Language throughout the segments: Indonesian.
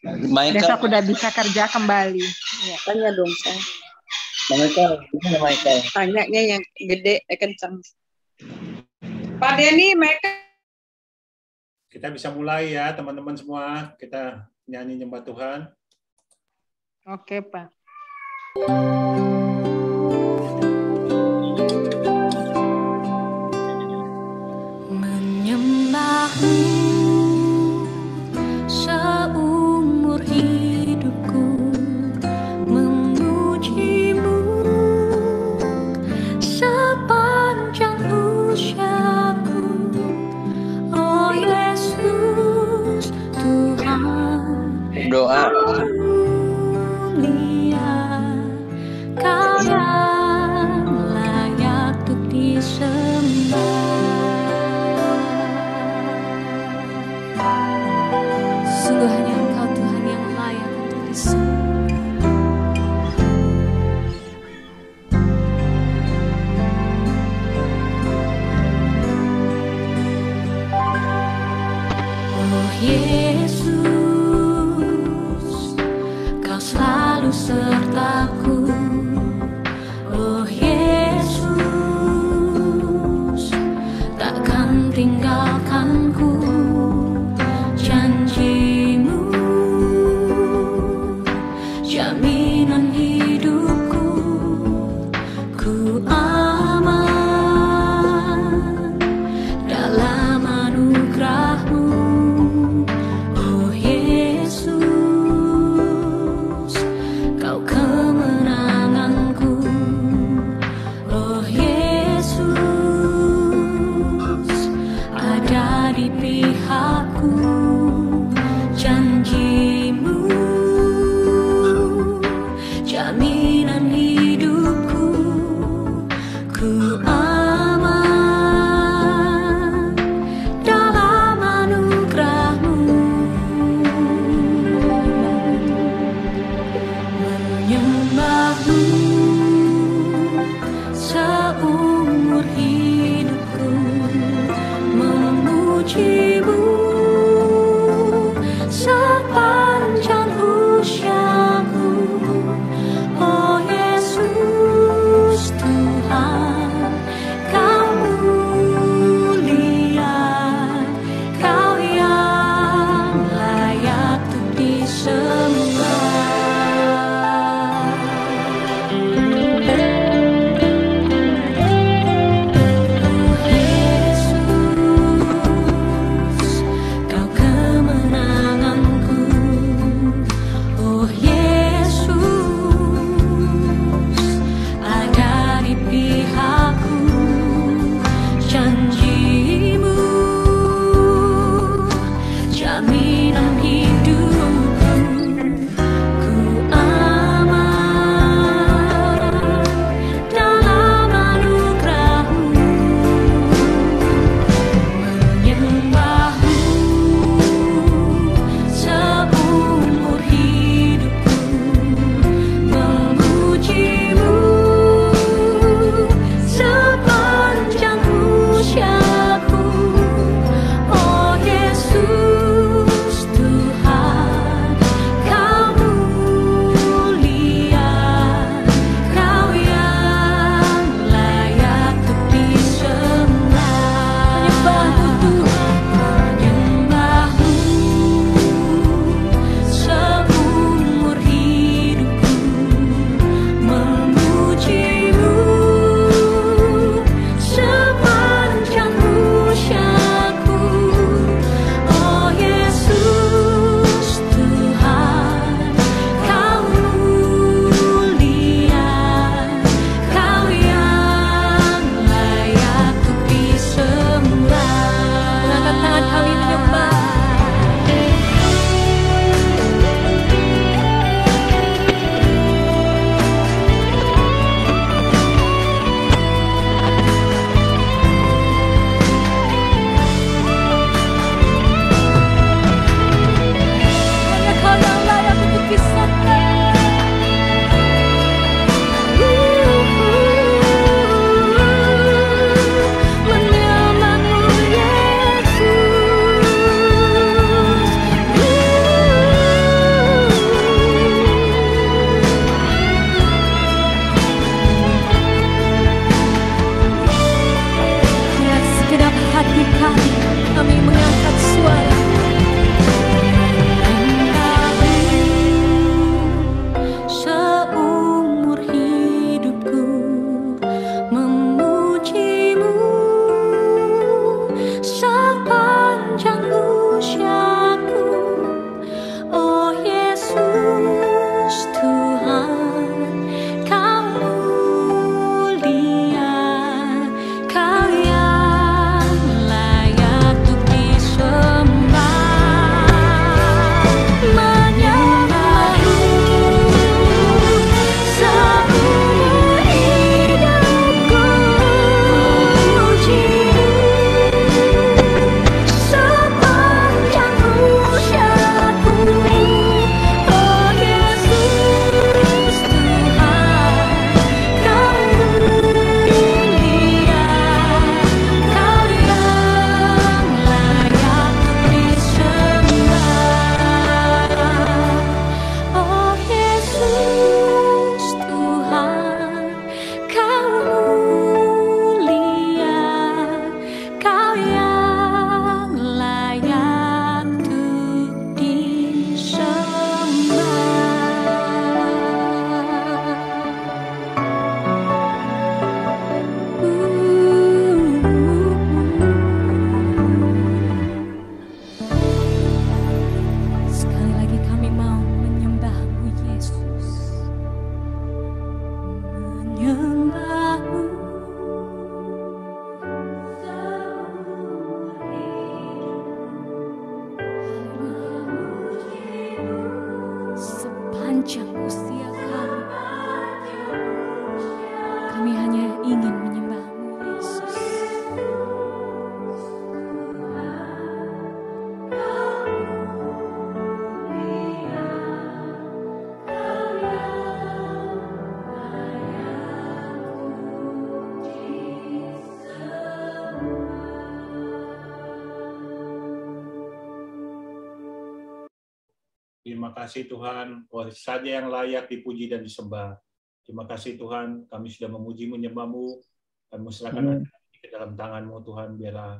Besok udah bisa kerja kembali. Ya. Tanya dong saya. Michael. Tanyanya yang gede, kencang. Pak Denny, Michael. Kita bisa mulai ya teman-teman semua. Kita nyanyi nyembah Tuhan. Oke, Pak. Menyembahmu seumur hidupku, memujimu sepanjang usiaku. Oh Yesus Tuhan, Doa. Kau yang layak untuk disembah. Sungguh hanya Engkau Tuhan yang layak untuk disembah. Oh Yesus, Kau selalu sertaku. Oh Yesus, takkan tinggalkanku. Janjimu, jaminan hidupku, ku aman dalam anugerah-Mu. Oh Yesus, Kau kemenanganku. Oh Yesus, ada di pihakku. Janjimu, jaminan hidupku, ku aman dalam anugerah-Mu. Menyembah-Mu seumur hidupku, memuji-Mu kami mengangkat suara. Seumur hidupku memujimu, sepanjang usiaku, oh Yesus Tuhan, Kau mulia, Kau yang layak untuk disembah. Menyembahmu seumur hidupku, memujimu sepanjang usiaku, oh Yesus Tuhan, Kau mulia, Kau yang layak untuk disembah. Oh Yesus Tuhan, Kau mulia, Kau yang layak untuk disembah. Sekali lagi kami mau menyembah-Mu Yesus, menyembah-Mu seumur hidup, sepanjang usia kami hanya ingin menyembah-Mu Yesus. Terima kasih Tuhan, Kau saja yang layak dipuji dan disembah. Terima kasih Tuhan, kami sudah memuji menyembah-Mu, kami serahkan ke dalam tangan-Mu Tuhan, biarlah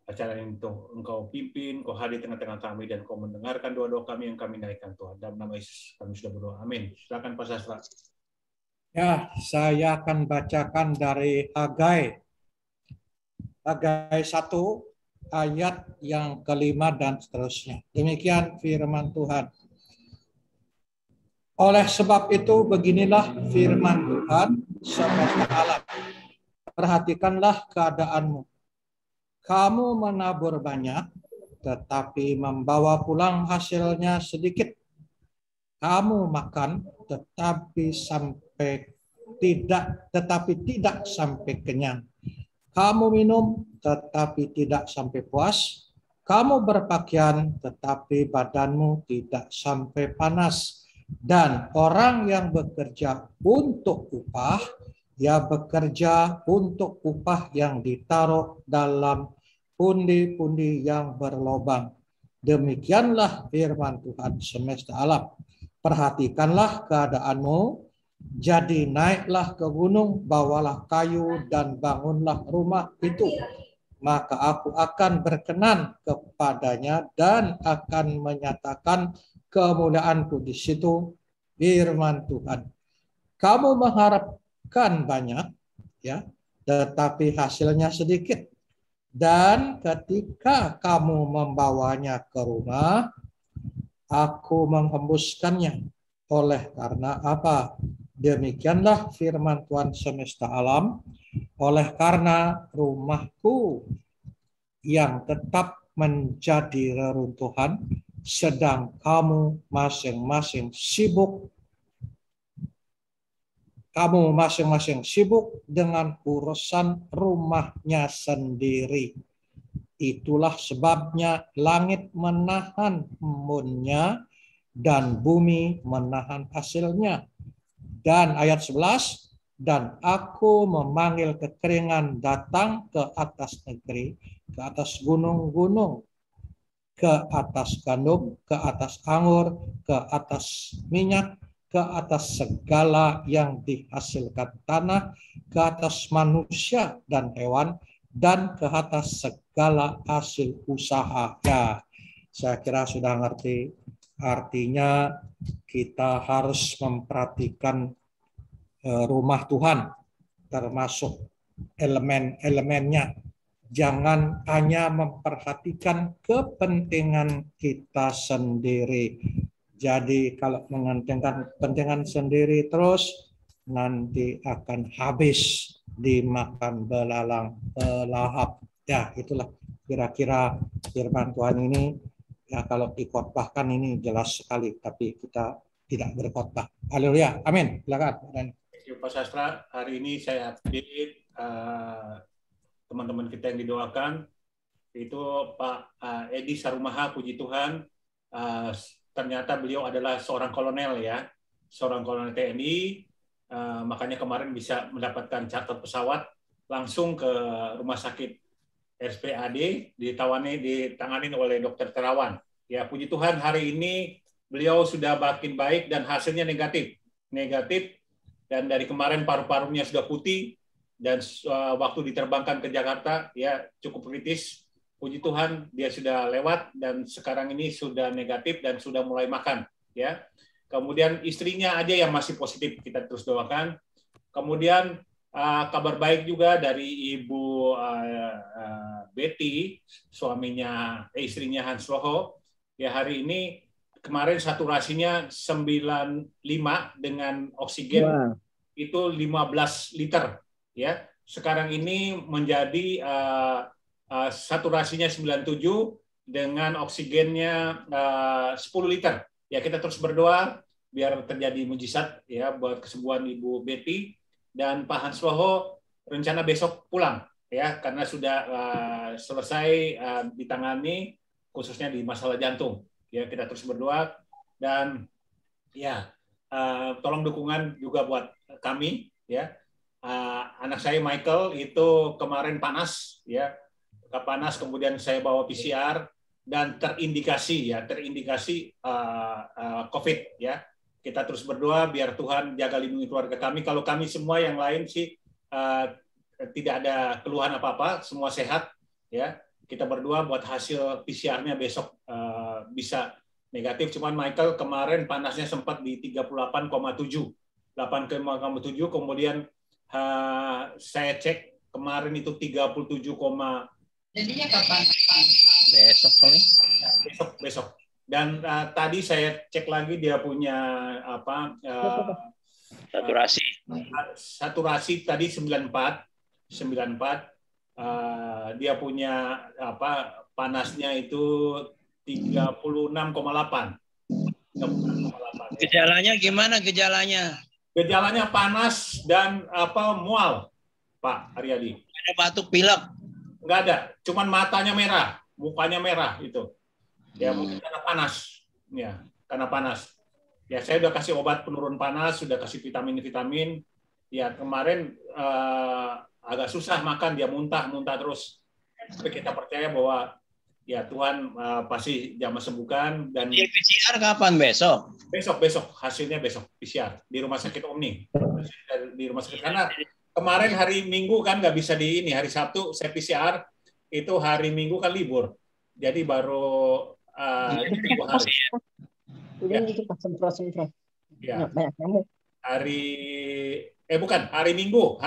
acara ini Engkau pimpin, Kau hadir tengah-tengah kami, dan Kau mendengarkan doa-doa kami yang kami naikkan Tuhan. Dalam nama Yesus kami sudah berdoa, amin. Silakan Pak Sastra. Ya, saya akan bacakan dari Hagai 1 ayat yang kelima dan seterusnya. Demikian firman Tuhan. Oleh sebab itu beginilah firman Tuhan semesta alam. Perhatikanlah keadaanmu. Kamu menabur banyak, tetapi membawa pulang hasilnya sedikit. Kamu makan, tetapi tidak sampai kenyang. Kamu minum, tetapi tidak sampai puas. Kamu berpakaian, tetapi badanmu tidak sampai panas. Dan orang yang bekerja untuk upah, ia bekerja untuk upah yang ditaruh dalam pundi-pundi yang berlobang. Demikianlah firman Tuhan semesta alam. Perhatikanlah keadaanmu. Jadi naiklah ke gunung, bawalah kayu dan bangunlah rumah itu. Maka aku akan berkenan kepadanya dan akan menyatakan kemuliaanku di situ. Firman Tuhan. Kamu mengharapkan banyak, ya, tetapi hasilnya sedikit. Dan ketika kamu membawanya ke rumah, aku menghembuskannya. Oleh karena apa? Demikianlah firman Tuhan semesta alam. Oleh karena rumahku yang tetap menjadi reruntuhan, sedang kamu masing-masing sibuk dengan urusan rumahnya sendiri. Itulah sebabnya langit menahan embunnya dan bumi menahan hasilnya. Dan ayat 11, dan aku memanggil kekeringan datang ke atas negeri, ke atas gunung-gunung, ke atas gandum, ke atas anggur, ke atas minyak, ke atas segala yang dihasilkan tanah, ke atas manusia dan hewan, dan ke atas segala hasil usaha. Ya, saya kira sudah ngerti. Artinya kita harus memperhatikan rumah Tuhan, termasuk elemen-elemennya. Jangan hanya memperhatikan kepentingan kita sendiri. Jadi kalau mengentingkan kepentingan sendiri terus, nanti akan habis dimakan belalang pelahap. Ya, itulah kira-kira firman Tuhan ini. Ya, kalau dikhotbahkan ini jelas sekali, tapi kita tidak berkhotbah. Haleluya. Amin. Silakan. Thank you, Pak Sastra. Hari ini saya update teman-teman kita yang didoakan. Itu Pak Edi Sarumaha, puji Tuhan. Ternyata beliau adalah seorang kolonel ya, seorang kolonel TNI. Makanya kemarin bisa mendapatkan charter pesawat langsung ke rumah sakit RSPAD, ditangani oleh Dokter Terawan. Ya, puji Tuhan hari ini beliau sudah makin baik dan hasilnya negatif. Dan dari kemarin paru-parunya sudah putih dan waktu diterbangkan ke Jakarta ya cukup kritis. Puji Tuhan dia sudah lewat dan sekarang ini sudah negatif dan sudah mulai makan ya. Kemudian istrinya aja yang masih positif, kita terus doakan. Kemudian kabar baik juga dari Ibu Betty, istrinya Hans Loho. Ya hari ini kemarin saturasinya 95 dengan oksigen itu 15 liter. Ya sekarang ini menjadi saturasinya 97 dengan oksigennya 10 liter. Ya kita terus berdoa biar terjadi mujizat ya buat kesembuhan Ibu Betty. Dan Pak Hans Loho rencana besok pulang ya karena sudah selesai ditangani khususnya di masalah jantung ya. Kita terus berdoa dan ya tolong dukungan juga buat kami ya. Anak saya Michael itu kemarin panas ya, kemudian saya bawa PCR dan terindikasi COVID ya. Kita terus berdoa biar Tuhan jaga lindungi keluarga kami. Kalau kami semua yang lain sih tidak ada keluhan apa-apa, semua sehat ya. Kita berdoa buat hasil PCR-nya besok bisa negatif. Cuman Michael kemarin panasnya sempat di 38,7, kemudian saya cek kemarin itu 37, jadinya kapan? Besok. Dan tadi saya cek lagi dia punya saturasi tadi 94. Dia punya panasnya itu 36,8. Gejalanya gimana gejalanya? Gejalanya panas dan mual, Pak Aryadi. Ada batuk pilek? Enggak ada, cuman matanya merah, mukanya merah itu. Ya mungkin karena panas. Ya, karena panas. Ya saya udah kasih obat penurun panas, sudah kasih vitamin. Ya kemarin agak susah makan, dia muntah terus. Tapi kita percaya bahwa ya Tuhan pasti jamah sembuhkan dan PCR kapan besok? Besok hasilnya besok PCR di Rumah Sakit Omni. Di Rumah Sakit karena kemarin hari Minggu kan nggak bisa di ini, hari Sabtu saya PCR itu hari Minggu kan libur. Jadi baru 2 hari. Udah itu semprot. Ya. Banyak kamu. Hari Minggu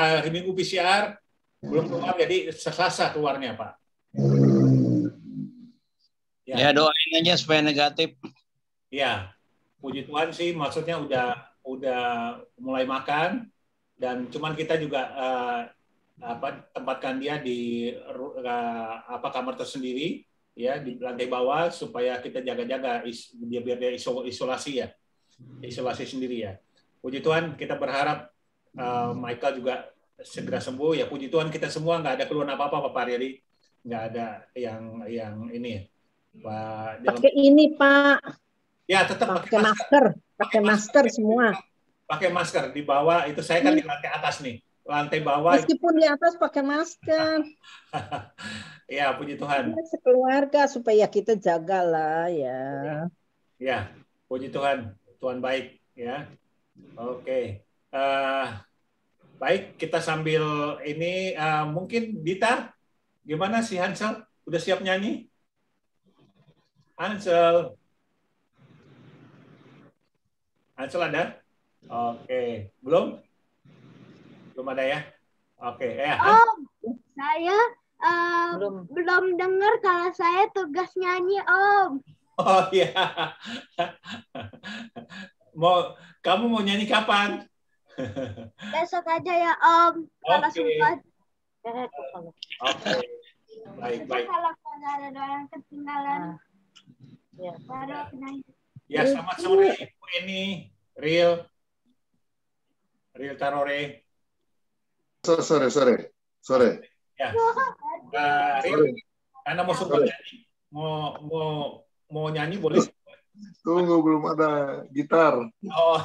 PCR belum keluar, jadi Selasa keluarnya Pak. Ya doain aja supaya negatif. Ya, puji Tuhan sih, maksudnya udah mulai makan dan cuman kita juga tempatkan dia di kamar tersendiri ya di lantai bawah supaya kita jaga-jaga biar dia isolasi sendiri ya. Puji Tuhan, kita berharap Michael juga segera sembuh ya. Puji Tuhan kita semua nggak ada keluhan apa-apa Pak Aryadi, nggak ada yang ini Pak. Pakai ini Pak. Ya tetap pakai masker semua. Pakai masker di bawah itu, saya kan di lantai atas nih. Lantai bawah. Meskipun di atas pakai masker. Ya, puji Tuhan. Sekeluarga supaya kita jagalah ya. Ya, puji Tuhan. Tuhan baik ya. Oke. Baik, kita sambil ini mungkin Dita Gimana si Hansel? Udah siap nyanyi? Hansel. Hansel ada? Oke. Belum? Belum ada ya? Oke. Om, saya belum dengar kalau saya tugas nyanyi, Om. Oh iya. Kamu mau nyanyi kapan? Besok aja ya, Om. Kalau sempat. Oke. Baik. Kalau ada yang ketinggalan. Baru nyanyi. Ya, selamat sore Bu Eni, Real Tarore. Sore. Ya. Real, Anda mau suka nyanyi? Mau nyanyi boleh? Tunggu, belum ada gitar. Oh,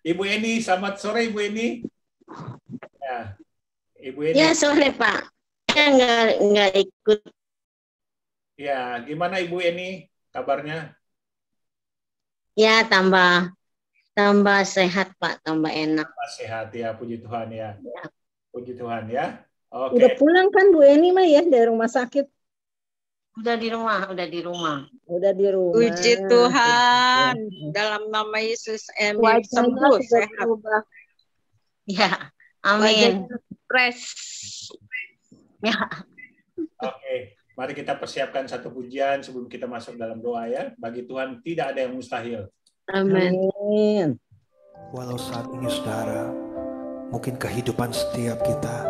Ibu Eni, selamat sore Ibu Eni. Ya, Ibu Eni. Ya sore Pak. Saya nggak ikut. Ya, gimana Ibu Eni kabarnya? Ya tambah sehat Pak, tambah enak. Tambah sehat ya, puji Tuhan ya. Puji Tuhan ya. Oke. Udah pulang kan Bu Eni mah ya dari rumah sakit? Udah di rumah. Puji Tuhan. Dalam nama Yesus, sembuh sehat. Ya, amin. Fresh. Ya. Oke, mari kita persiapkan satu pujian sebelum kita masuk dalam doa ya. Bagi Tuhan tidak ada yang mustahil. Amin. Walau saat ini saudara, mungkin kehidupan setiap kita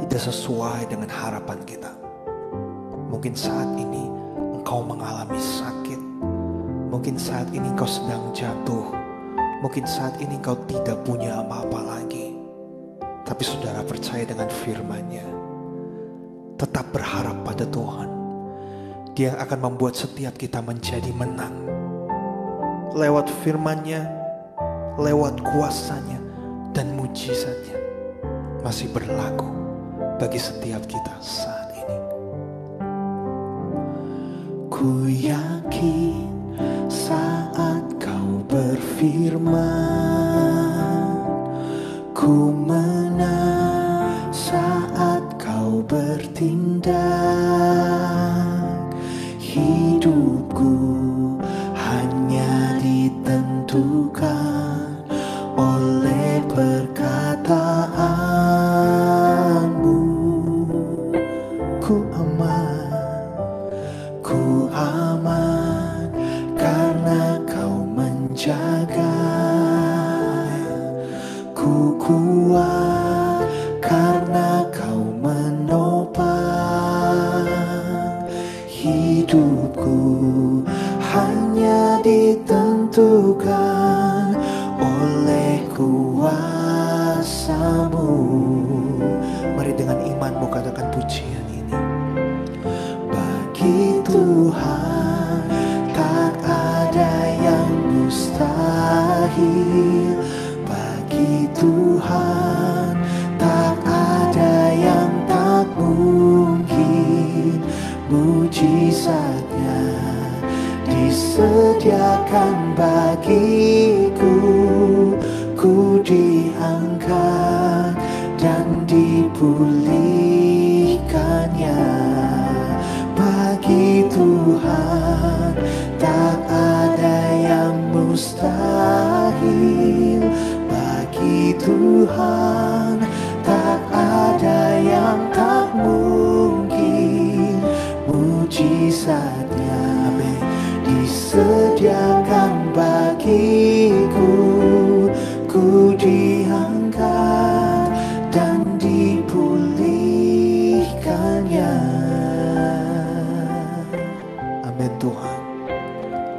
tidak sesuai dengan harapan kita. Mungkin saat ini engkau mengalami sakit. Mungkin saat ini engkau sedang jatuh. Mungkin saat ini engkau tidak punya apa-apa lagi. Tapi saudara percaya dengan firman-Nya. Tetap berharap pada Tuhan. Dia akan membuat setiap kita menjadi menang. Lewat firman-Nya, lewat kuasa-Nya, dan mujizat-Nya masih berlaku bagi setiap kita saat ini. Ku yakin saat kau berfirman, ku menang saat kau bertindak. Hidupku hanya ditentukan oleh perkataanmu. Ku aman karena kau menjaga. Ku kuat karena kau menopang. Hidupku hanya ditentukan oleh kuasa-Mu. Mari dengan imanmu katakan pujian ini. Bagi Tuhan tak ada yang mustahil. Bagi Tuhan tak ada yang tak mungkin. Mujizatnya disediakan bagiku. Ku diangkat dan dipulihkannya. Bagi Tuhan tak ada yang mustahil. Bagi Tuhan tak ada yang tak mungkin. Mujizatnya disediakan bagiku. Ku diangkat dan dipulihkannya. Amin Tuhan.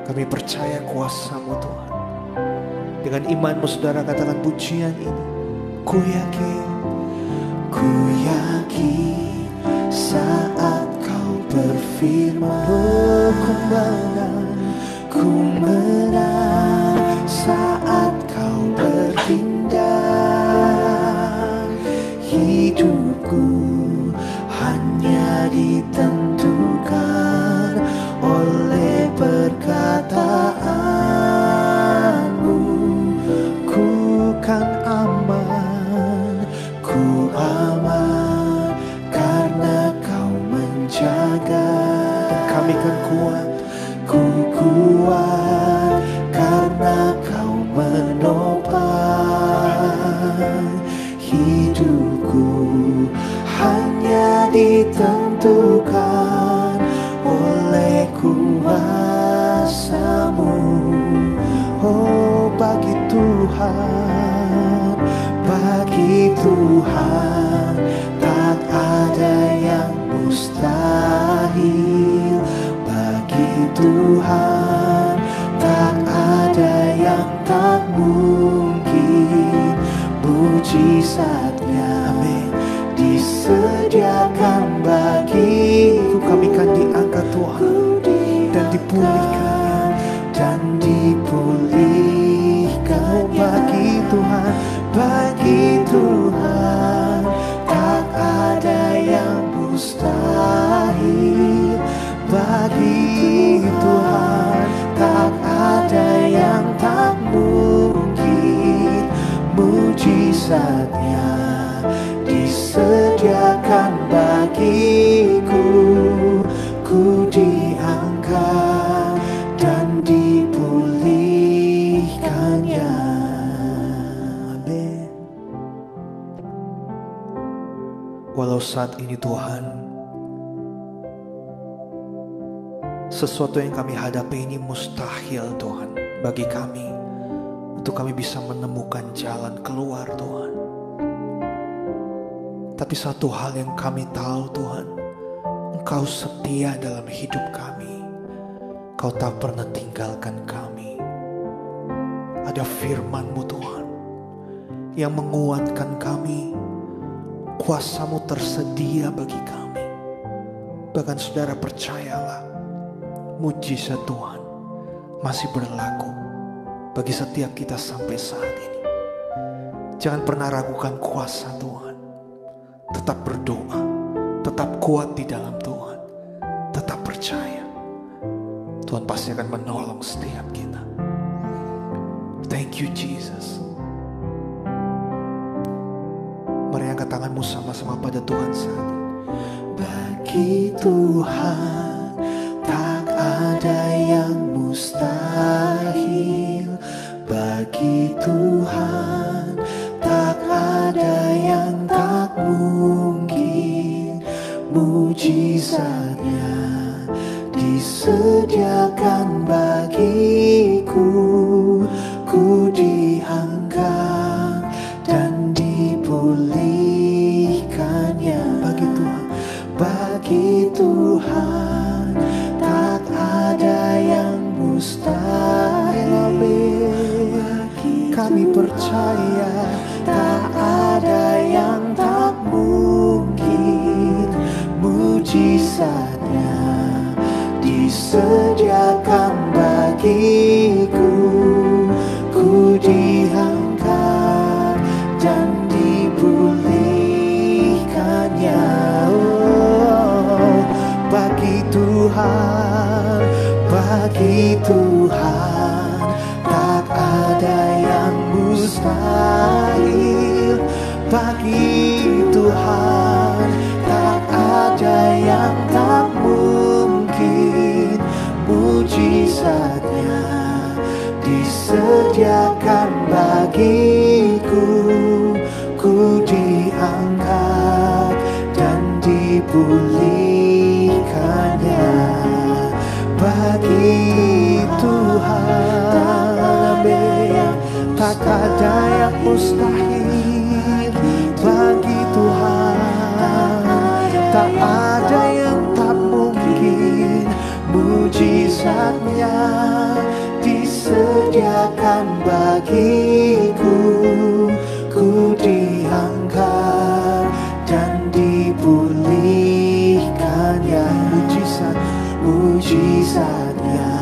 Kami percaya kuasa-Mu Tuhan. Dengan imanmu saudara katakan pujian ini. Ku yakin saat kau berfirman, ku menang saat kau bertindak. Hidupku hanya ditentukan oleh perkataanmu. Ku kan aman karena kuat, ku kuat karena kau menopang hidupku. Hanya ditentukan oleh kuasa-Mu. Oh, bagi Tuhan, bagi Tuhan tak ada yang mustahil. Bagi Tuhan tak ada yang tak mungkin. Mujizatnya, amin, disediakan bagiku. Kami kan diangkat Tuhan dan dipulihkan, dan dipulihkan. Oh, bagi Tuhan, bagi Tuhan tak ada yang mustahil. Bagi Tuhan tak ada yang tak mungkin. Mujizatnya disediakan bagiku. Ku diangkat dan dipulihkannya. Amin. Walau saat ini Tuhan, sesuatu yang kami hadapi ini mustahil Tuhan bagi kami, untuk kami bisa menemukan jalan keluar Tuhan. Tapi satu hal yang kami tahu Tuhan, Engkau setia dalam hidup kami. Kau tak pernah tinggalkan kami. Ada firman-Mu Tuhan yang menguatkan kami. Kuasa-Mu tersedia bagi kami. Bahkan saudara percayalah, mujizat Tuhan masih berlaku bagi setiap kita sampai saat ini. Jangan pernah ragukan kuasa Tuhan. Tetap berdoa, tetap kuat di dalam Tuhan, tetap percaya. Tuhan pasti akan menolong setiap kita. Thank you Jesus. Mari angkat tanganmu sama-sama pada Tuhan saat ini. Bagi Tuhan tak ada yang mustahil. Bagi Tuhan tak ada yang tak mungkin. Mujizatnya disediakan bagiku. Ku diangkat dan dipulihkannya. Bagi Tuhan, bagi Tuhan tak ada yang mustahil. Kami percaya tak ada yang tak mungkin. Mujizatnya disediakan bagiku. Ku diangkat dan dipulihkannya. Oh, bagi Tuhan, bagi Tuhan tak ada yang mustahil. Bagi Tuhan tak ada yang tak mungkin. Mujizatnya disediakan bagiku. Ku diangkat dan dipulihkannya. Bagi Tuhan tak ada yang mustahil. Bagi Tuhan tak ada yang tak mungkin. Mujizatnya disediakan bagiku. Ku diangkat dan dipulihkannya. Mujizatnya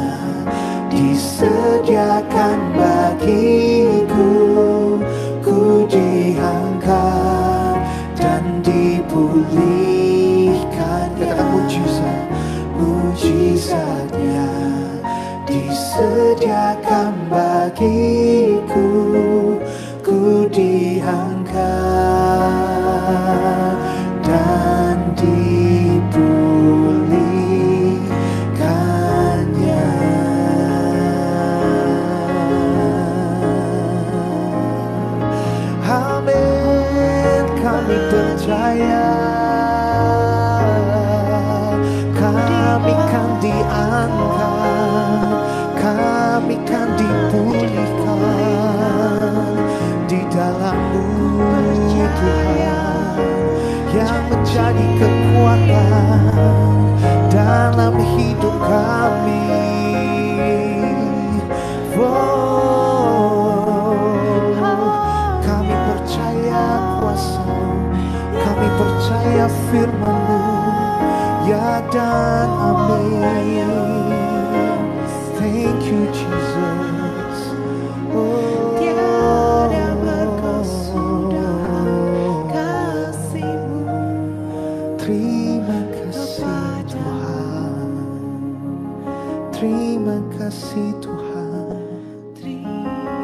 disediakan bagiku. Ku diangkat dan dipulihkan. Katakan mujizat. Mujizatnya disediakan bagiku. Ku diangkat dan dipulihkan. diselamatkan, kami kan dipulihkan di dalam-Mu Tuhan, yang menjadi kekuatan dalam hidup kami. Kami percaya kuasa-Mu, kami percaya firman-Mu, ya dan amin. Thank you Jesus. Tiada berkesudahan kasih-Mu. Terima kasih Tuhan, terima kasih Tuhan,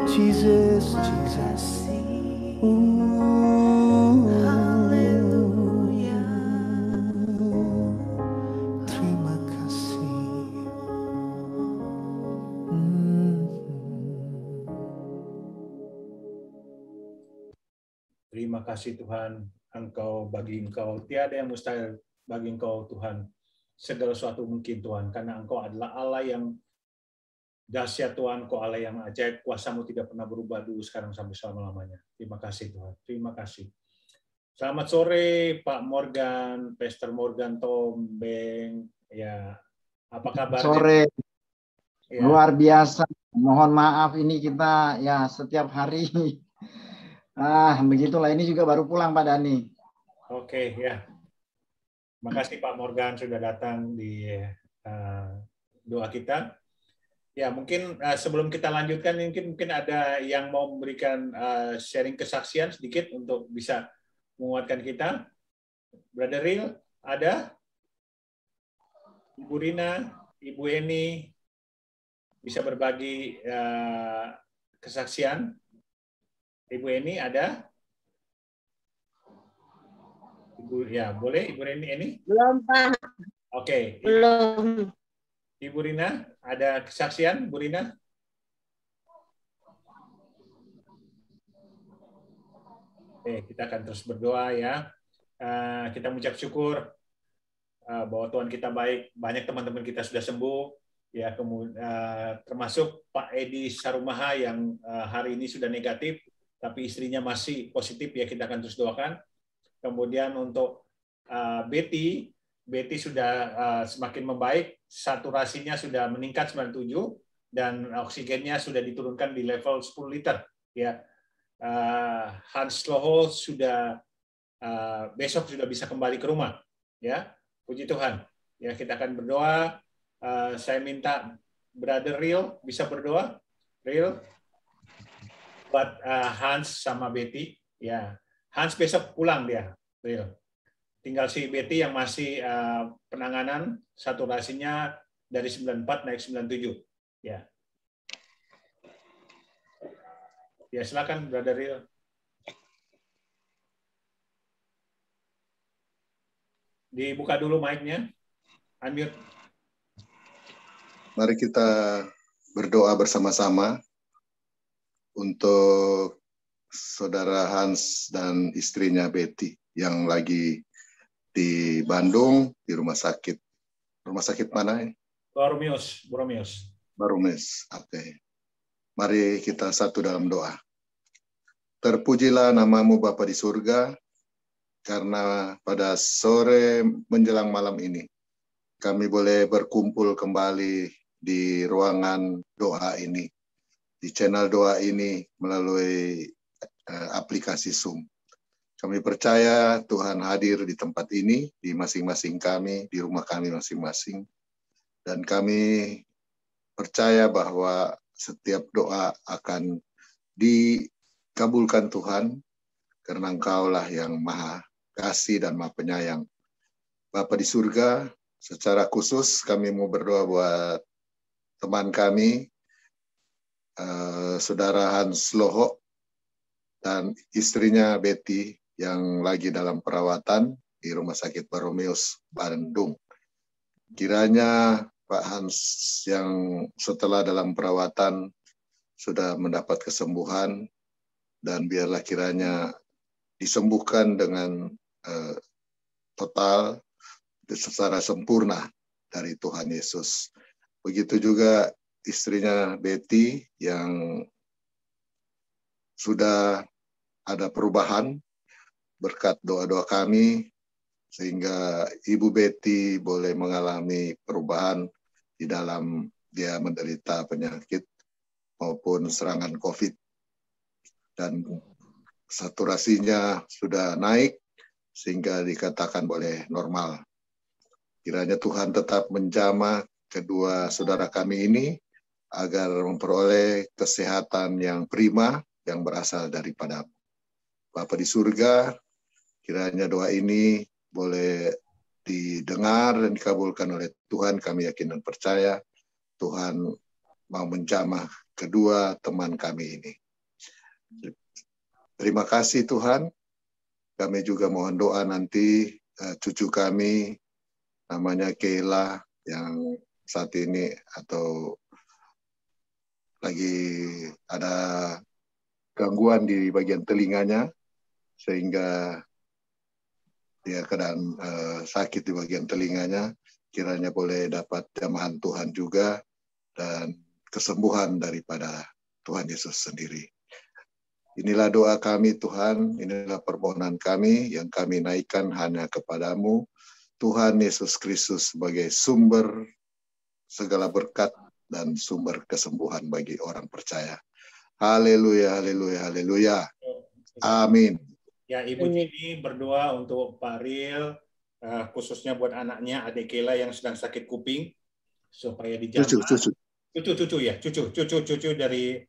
Jesus, Jesus. Haleluya. Terima kasih. Terima kasih Tuhan, bagi Engkau tiada yang mustahil, bagi Engkau Tuhan segala sesuatu mungkin Tuhan, karena Engkau adalah Allah yang dahsyat Tuhan, Engkau Allah yang ajaib, kuasa-Mu tidak pernah berubah dulu, sekarang sampai selama-lamanya. Terima kasih Tuhan, terima kasih. Selamat sore Pak Morgan, Pastor Morgan, Tom, Beng, ya apa kabar? Sore, ya. Luar biasa. Mohon maaf ini kita ya setiap hari. Begitulah, ini juga baru pulang Pak Dani. Oke, ya. Makasih Pak Morgan sudah datang di doa kita. Ya, mungkin sebelum kita lanjutkan, mungkin ada yang mau memberikan sharing kesaksian sedikit untuk bisa menguatkan kita. Brother Ril, ada? Ibu Rina, Ibu Eni, bisa berbagi kesaksian? Ibu Eni ada? Ibu, ya boleh Ibu Eni? Belum Pak. Oke. Belum. Ibu Rina, ada kesaksian, Bu Rina? Oke, kita akan terus berdoa ya. Kita mengucap syukur bahwa Tuhan kita baik. Banyak teman-teman kita sudah sembuh, ya. Termasuk Pak Edi Sarumaha yang hari ini sudah negatif, tapi istrinya masih positif, ya kita akan terus doakan. Kemudian untuk Betty sudah semakin membaik, saturasinya sudah meningkat 97 dan oksigennya sudah diturunkan di level 10 liter. Ya, Hans Loho sudah besok sudah bisa kembali ke rumah. Ya, puji Tuhan. Ya, kita akan berdoa. Saya minta Brother Ril bisa berdoa. Ril, buat Hans sama Betty. Ya, Hans besok pulang dia. Ril. Tinggal si Betty yang masih penanganan, saturasinya dari 94 naik 97. Ya. Ya, silakan Brother Ril. Dibuka dulu mic-nya. Unmute. Mari kita berdoa bersama-sama untuk Saudara Hans dan istrinya Betty yang lagi di Bandung, di rumah sakit. Rumah sakit mana? Baromeus. Baromeus. Oke. Mari kita satu dalam doa. Terpujilah nama-Mu Bapa di surga, karena pada sore menjelang malam ini, kami boleh berkumpul kembali di ruangan doa ini, di channel doa ini melalui aplikasi Zoom. Kami percaya Tuhan hadir di tempat ini, di masing-masing kami, di rumah kami masing-masing. Dan kami percaya bahwa setiap doa akan dikabulkan Tuhan, karena Engkau-lah yang Maha Kasih dan Maha Penyayang. Bapa di surga, secara khusus kami mau berdoa buat teman kami, Saudara Hans Loho, dan istrinya Betty, yang lagi dalam perawatan di Rumah Sakit Baromeus, Bandung. Kiranya Pak Hans yang setelah dalam perawatan sudah mendapat kesembuhan, dan biarlah kiranya disembuhkan dengan total, secara sempurna dari Tuhan Yesus. Begitu juga istrinya Betty yang sudah ada perubahan berkat doa-doa kami, sehingga Ibu Betty boleh mengalami perubahan di dalam dia menderita penyakit maupun serangan COVID. Dan saturasinya sudah naik sehingga dikatakan boleh normal. Kiranya Tuhan tetap menjamah kedua saudara kami ini agar memperoleh kesehatan yang prima yang berasal daripada Bapa di surga. Kiranya doa ini boleh didengar dan dikabulkan oleh Tuhan. Kami yakin dan percaya Tuhan mau menjamah kedua teman kami ini. Terima kasih Tuhan. Kami juga mohon doa nanti cucu kami namanya Keila yang saat ini atau lagi ada gangguan di bagian telinganya sehingga dia keadaan sakit di bagian telinganya. Kiranya boleh dapat jamahan Tuhan juga dan kesembuhan daripada Tuhan Yesus sendiri. Inilah doa kami Tuhan, inilah permohonan kami yang kami naikkan hanya kepadamu, Tuhan Yesus Kristus sebagai sumber segala berkat dan sumber kesembuhan bagi orang percaya. Haleluya, haleluya, haleluya. Amin. Ya, Ibu Jenny berdoa untuk Pak Ril, khususnya buat anaknya, adik Kela yang sedang sakit kuping, supaya dijamah. Cucu dari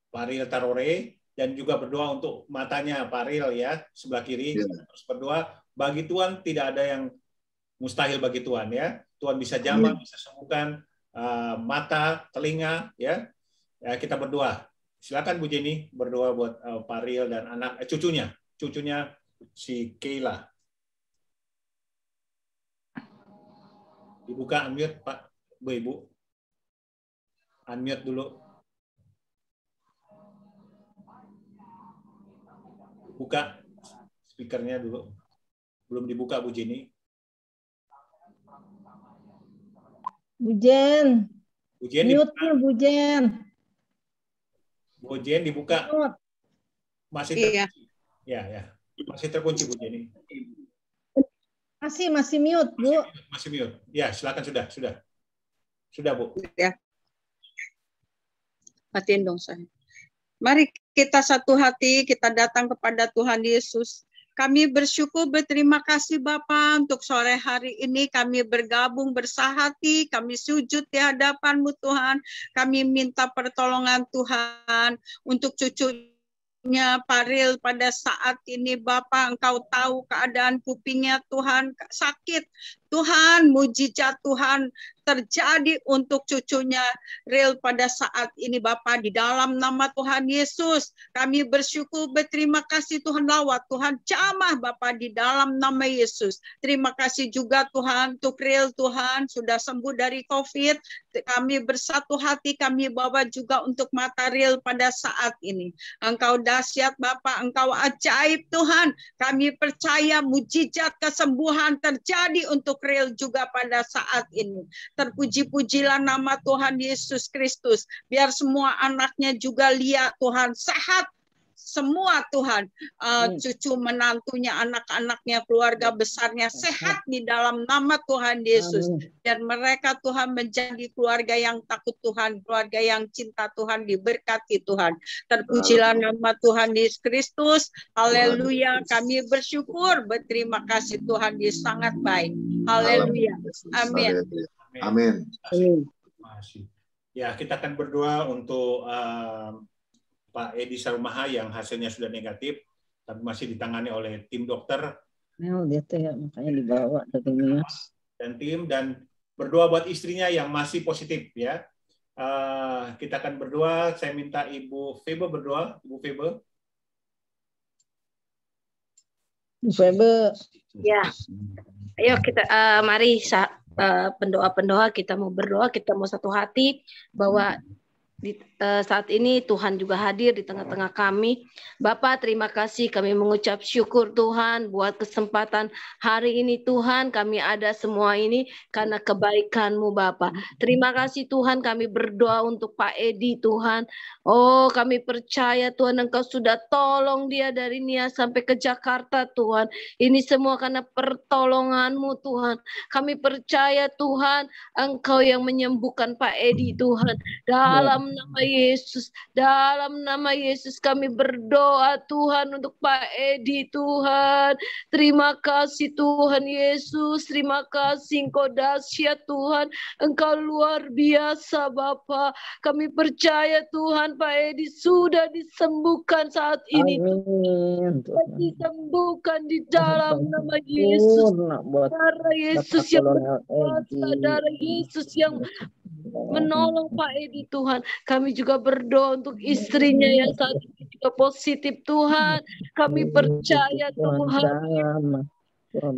Pak Ril Tarore, dan juga berdoa untuk matanya Pak Ril ya, sebelah kiri. Terus berdoa, bagi Tuhan tidak ada yang mustahil bagi Tuhan ya. Tuhan bisa jamah, bisa sembuhkan mata, telinga ya. Ya, kita berdoa. Silakan Bu Jenny berdoa buat Pak Ril dan anak cucunya si Keila. Dibuka unmute Pak Bu Ibu. Unmute dulu. Buka speakernya dulu. Belum dibuka Bu Jenny. Bu Jen. Bu Jen mute-nya Bu Jen. Bu Jen dibuka. Masih terkunci. Ya. Masih terkunci Bu Jenny. Masih mute, Bu. Masih mute. Ya, silakan sudah. Sudah, Bu. Ya. Matiin dong saya. Mari kita satu hati, kita datang kepada Tuhan Yesus. Kami bersyukur, berterima kasih Bapa untuk sore hari ini kami bergabung bersahati, kami sujud di hadapan-Mu Tuhan. Kami minta pertolongan Tuhan untuk cucunya Pak Ril pada saat ini Bapa, Engkau tahu keadaan kupingnya Tuhan sakit. Tuhan, mujizat Tuhan terjadi untuk cucunya Ril pada saat ini Bapa, di dalam nama Tuhan Yesus. Kami bersyukur, berterima kasih Tuhan, lawat Tuhan jamah Bapa di dalam nama Yesus. Terima kasih juga Tuhan untuk Ril Tuhan sudah sembuh dari COVID. Kami bersatu hati, kami bawa juga untuk mata Ril pada saat ini. Engkau dahsyat Bapa, Engkau ajaib Tuhan. Kami percaya mujizat kesembuhan terjadi untuk Ril juga pada saat ini. Terpuji-pujilah nama Tuhan Yesus Kristus. Biar semua anaknya juga lihat Tuhan sehat. Semua Tuhan, cucu menantunya, anak-anaknya, keluarga besarnya sehat di dalam nama Tuhan Yesus. Dan mereka Tuhan menjadi keluarga yang takut Tuhan, keluarga yang cinta Tuhan, diberkati Tuhan. Terpujilah nama Tuhan Yesus Kristus. Haleluya, kami bersyukur, berterima kasih Tuhan, Dia sangat baik. Haleluya. Amin. Amin. Ya, kita akan berdoa untuk Pak Edi Sarumaha yang hasilnya sudah negatif, tapi masih ditangani oleh tim dokter. Dia tuh ya, makanya dibawa dan tim, dan berdoa buat istrinya yang masih positif ya. Kita akan berdoa. Saya minta Ibu Febe berdoa. Ibu Febe. Ya, ayo kita mari pendoa-pendoa kita mau berdoa, kita mau satu hati bahwa saat ini Tuhan juga hadir di tengah-tengah kami. Bapak, terima kasih, kami mengucap syukur Tuhan buat kesempatan hari ini Tuhan. Kami ada semua ini karena kebaikan-Mu Bapak. Terima kasih Tuhan, kami berdoa untuk Pak Edi Tuhan. Oh, kami percaya Tuhan Engkau sudah tolong dia dari Nia sampai ke Jakarta Tuhan. Ini semua karena pertolongan-Mu Tuhan. Kami percaya Tuhan, Engkau yang menyembuhkan Pak Edi Tuhan. Dalam nama Yesus, dalam nama Yesus kami berdoa Tuhan untuk Pak Edi Tuhan. Terima kasih Tuhan Yesus, terima kasih Engkau dahsyat Tuhan, Engkau luar biasa Bapa. Kami percaya Tuhan Pak Edi sudah disembuhkan saat ini. Disembuhkan di dalam nama Yesus. Darah Yesus yang berkuasa, darah Yesus yang menolong Pak Edi Tuhan. Kami juga berdoa untuk istrinya yang saat ini juga positif Tuhan. Kami percaya Tuhan,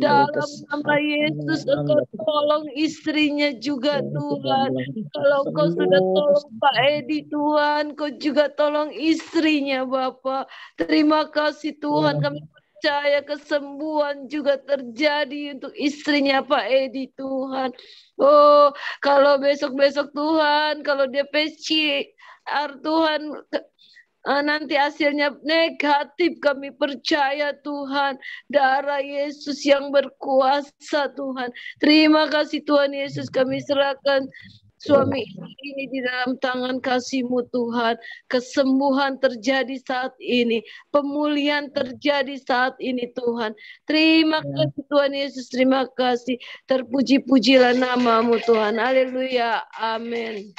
dalam nama Yesus Engkau tolong istrinya juga Tuhan. Kalau Engkau sudah tolong Pak Edi Tuhan, Engkau juga tolong istrinya Bapak. Terima kasih Tuhan, kami percaya kesembuhan juga terjadi untuk istrinya Pak Edi Tuhan. Oh, kalau besok-besok Tuhan, kalau dia PCR Tuhan, nanti hasilnya negatif, kami percaya Tuhan, darah Yesus yang berkuasa Tuhan. Terima kasih Tuhan Yesus, kami serahkan suami ini di dalam tangan kasih-Mu Tuhan. Kesembuhan terjadi saat ini, pemulihan terjadi saat ini Tuhan. Terima kasih Tuhan Yesus, terima kasih. Terpuji-pujilah nama-Mu Tuhan. Haleluya. Amin.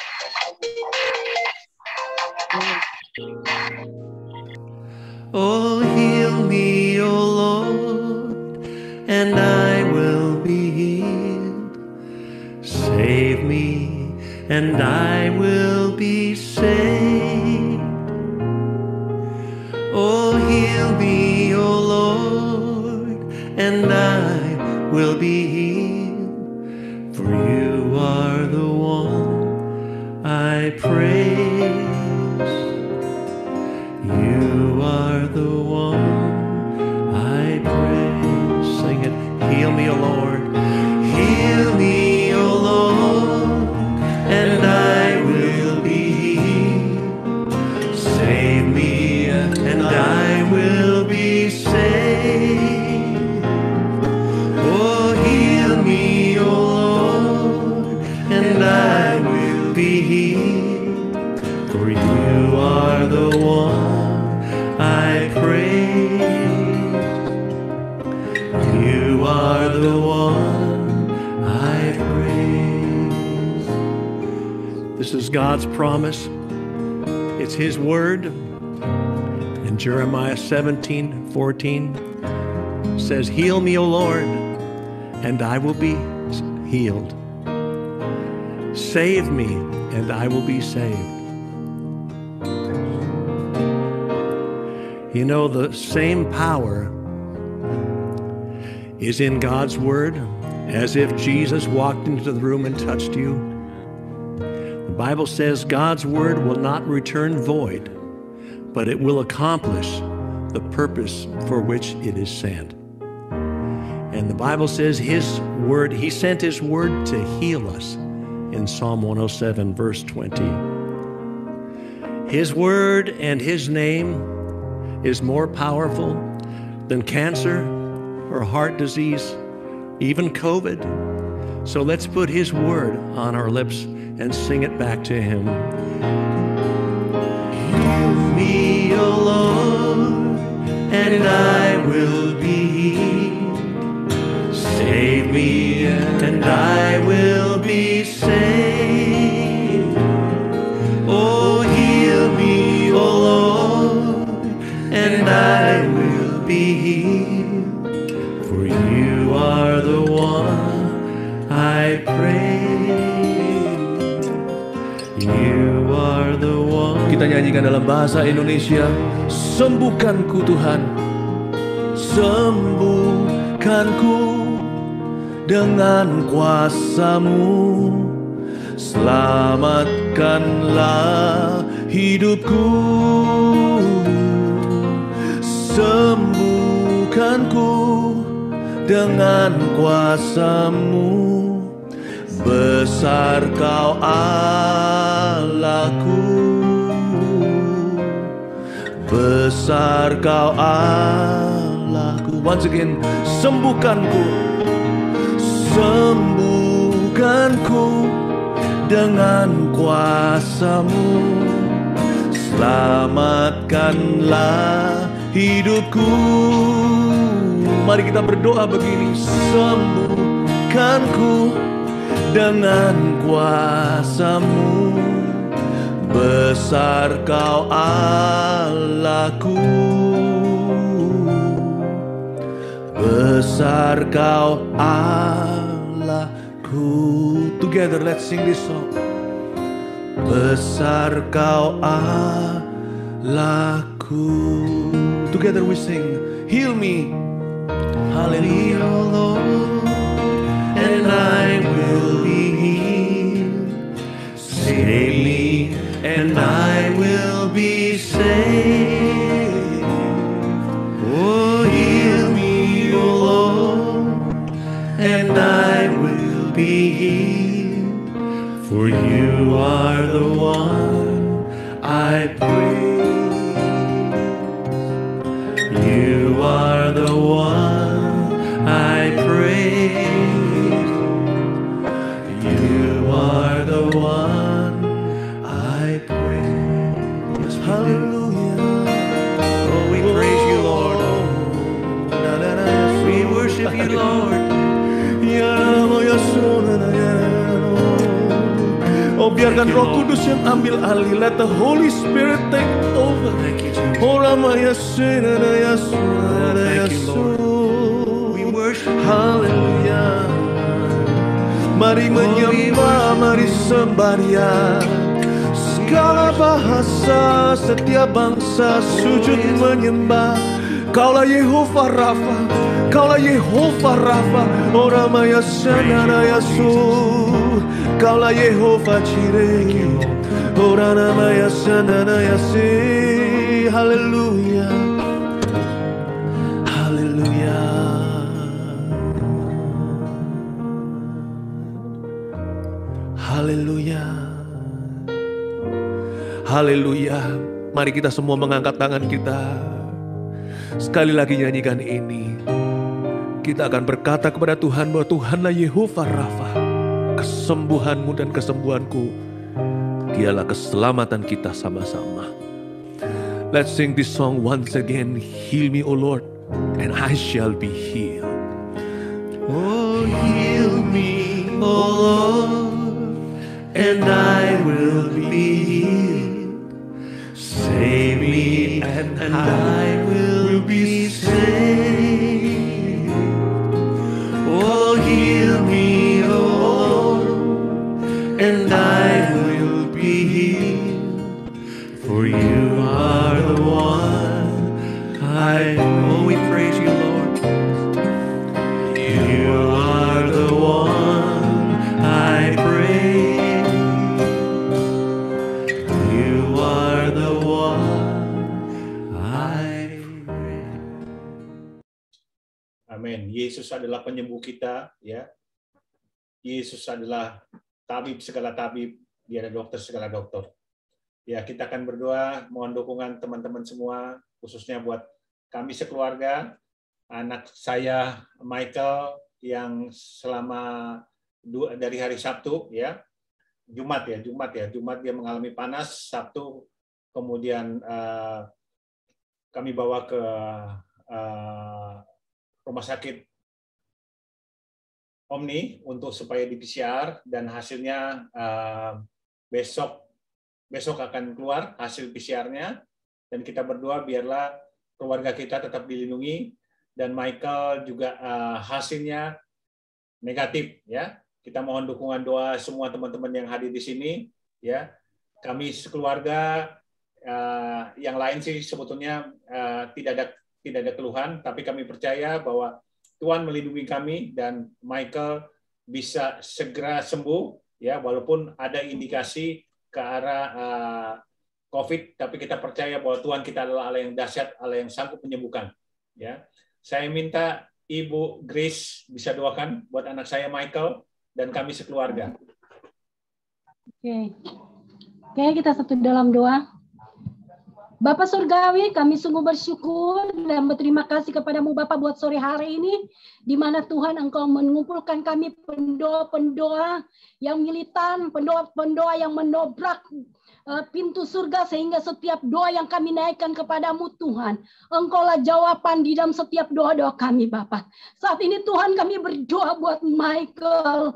Oh, heal me, oh Lord, and I will be healed. Save me, and I will be saved. Oh, heal me, oh Lord, and I will be healed. For you are the one I praise. You are the one I praise. Sing it. Heal me, O Lord. Heal me, O Lord, and I will be healed. Save me, and I will be saved. Oh, heal me, O Lord, and I will be healed. For you are the one I praise. You are the one I praise. This is God's promise. It's His word. And Jeremiah 17:14 says, heal me, O Lord, and I will be healed. Save me, and I will be saved. You know, the same power is in God's word, as if Jesus walked into the room and touched you. The Bible says God's word will not return void, but it will accomplish the purpose for which it is sent. And the Bible says His word, He sent His word to heal us in Psalm 107, verse 20. His word and His name is more powerful than cancer or heart disease, even COVID. So let's put His word on our lips and sing it back to Him. Heal me, O Lord, and I will be healed. Save me, and I will be saved. Oh, heal me, O Lord, and I will be healed. For you are the one I praise. You are the one. Kita nyanyikan dalam bahasa Indonesia. Sembuhkanku Tuhan, sembuhkanku dengan kuasa-Mu. Selamatkanlah hidupku, sembuhkanku dengan kuasa-Mu. Besar Kau Allahku, besar Kau Allahku. Once again, sembuhkanku, sembuhkanku dengan kuasa-Mu. Selamatkanlah hidupku. Mari kita berdoa begini, sembuhkanku dengan kuasa-Mu. Besar Kau Allahku, besar Kau Allahku. Together let's sing this song. Besar Kau Allahku. Together we sing, heal me, hallelujah, Lord, and I will be healed. Save me, and I will be saved. Oh, heal me, oh Lord, and I will be healed. For You are the one I praise. You are the one I praise. You are the one I praise. Hallelujah. Oh, we praise You, Lord. We worship You, Lord. Oh, biarkan Roh Kudus yang ambil alih. Let the Holy Spirit take over. Thank you, Jesus. Oh, thank You, Lord. We worship You. Hallelujah. Mari menyembah, mari sembah Dia. Segala bahasa, setiap bangsa sujud menyembah. Kaulah Yehova Rafa, Kaulah Yehova Rafa. Oh, Ramaya Sanara Yasu. Kaulah Yehova Jireh. Oh, Ramaya Sanara Yasi. Haleluya, haleluya, haleluya, haleluya. Mari kita semua mengangkat tangan kita. Sekali lagi nyanyikan ini. Kita akan berkata kepada Tuhan bahwa Tuhanlah Yehova Rafa, kesembuhan-Mu dan kesembuhanku. Dialah keselamatan kita sama-sama. Let's sing this song once again. Heal me, O Lord, and I shall be healed. Oh, heal me, O Lord, and I will be healed. Save me, and I will be saved. Oh, heal me, O Lord, and I will be healed. For You are the one oh, we praise You, Lord. You are the one I praise. You are the one I praise. Amin. Yesus adalah penyembuh kita, ya. Yesus adalah tabib segala tabib, Dia adalah dokter segala dokter. Ya, kita akan berdoa, mohon dukungan teman-teman semua, khususnya buat kami sekeluarga, anak saya Michael yang selama dari hari Sabtu, ya, Jumat dia mengalami panas, Sabtu kemudian kami bawa ke rumah sakit Omni untuk supaya di PCR dan hasilnya besok akan keluar hasil PCR-nya, dan kita berdoa biarlah keluarga kita tetap dilindungi dan Michael juga hasilnya negatif, ya. Kita mohon dukungan doa semua teman-teman yang hadir di sini, ya. Kami sekeluarga yang lain sih sebetulnya tidak ada keluhan, tapi kami percaya bahwa Tuhan melindungi kami dan Michael bisa segera sembuh, ya, walaupun ada indikasi ke arah COVID, tapi kita percaya bahwa Tuhan kita adalah Allah yang dahsyat, Allah yang sanggup menyembuhkan. Ya, saya minta Ibu Grace bisa doakan buat anak saya Michael dan kami sekeluarga. Oke, kita satu dalam doa. Bapak Surgawi, kami sungguh bersyukur dan berterima kasih kepadamu Bapak buat sore hari ini, di mana Tuhan Engkau mengumpulkan kami pendoa-pendoa yang militan, pendoa-pendoa yang menobrak pintu surga, sehingga setiap doa yang kami naikkan kepadamu Tuhan, Engkaulah jawaban di dalam setiap doa-doa kami Bapak. Saat ini Tuhan kami berdoa buat Michael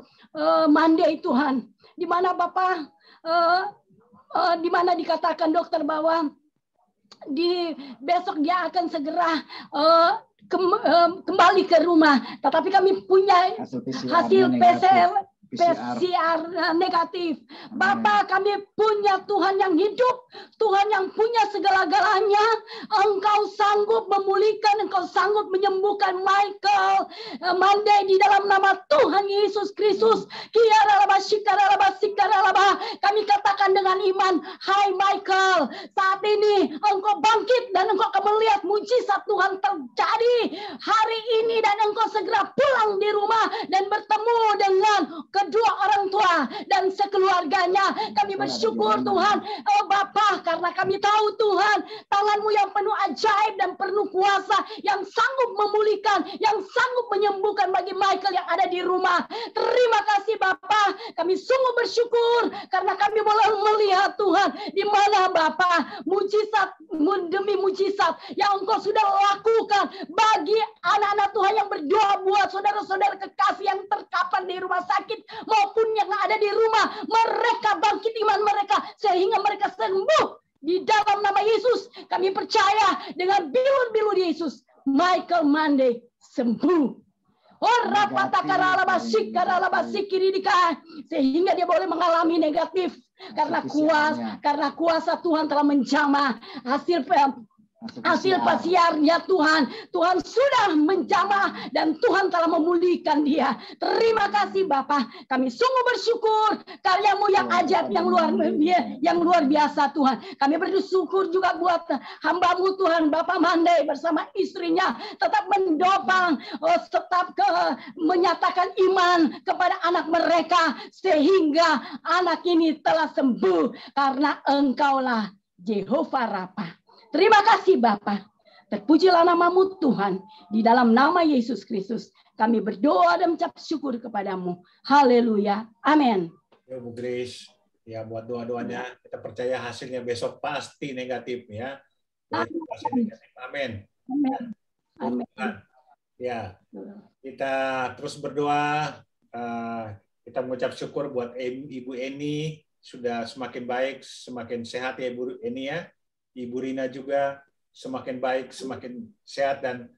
Monday Tuhan, di mana Bapak, di mana dikatakan dokter bahwa besok dia akan segera kembali ke rumah, tetapi kami punya hasil PCR negatif. Bapak, kami punya Tuhan yang hidup, Tuhan yang punya segala-galanya. Engkau sanggup memulihkan, Engkau sanggup menyembuhkan Michael Monday di dalam nama Tuhan Yesus Kristus. Kami katakan dengan iman, hai Michael, saat ini Engkau bangkit dan Engkau akan melihat mujizat Tuhan terjadi hari ini, dan Engkau segera pulang di rumah dan bertemu dengan kedua orang tua dan sekeluarganya. Kami bersyukur Tuhan, Bapa, karena kami tahu Tuhan, tangan-Mu yang penuh ajaib dan penuh kuasa, yang sanggup memulihkan, yang sanggup menyembuhkan bagi Michael yang ada di rumah. Terima kasih Bapa, kami sungguh bersyukur karena kami boleh melihat Tuhan, di mana Bapa, mujizat demi mujizat yang Engkau sudah lakukan bagi anak-anak Tuhan yang berdoa buat saudara-saudara kekasih yang terkapar di rumah sakit maupun yang ada di rumah. Mereka bangkit iman mereka sehingga mereka sembuh di dalam nama Yesus. Kami percaya dengan bilur-bilur Yesus, Michael Monday sembuh. Sehingga dia boleh mengalami negatif karena kuasa Tuhan telah menjamah hasil pasiarnya Tuhan. Tuhan sudah menjamah dan Tuhan telah memulihkan dia. Terima kasih Bapa. Kami sungguh bersyukur karya-Mu yang ajaib, yang luar biasa Tuhan. Kami bersyukur juga buat hamba-Mu Tuhan, Bapak Mandai bersama istrinya tetap mendopang, tetap menyatakan iman kepada anak mereka sehingga anak ini telah sembuh karena Engkaulah Jehovah Rafa. Terima kasih Bapa. Terpujilah nama-Mu Tuhan. Di dalam nama Yesus Kristus kami berdoa dan mengucap syukur kepadamu. Haleluya. Amin. Ya Bu Grace, ya buat doa-doanya, kita percaya hasilnya besok pasti negatif ya. Pasti negatif. Amin. Amin. Ya, kita terus berdoa. Kita mengucap syukur buat Ibu Eni, sudah semakin baik, semakin sehat ya Ibu Eni ya. Ibu Rina juga semakin baik, semakin sehat, dan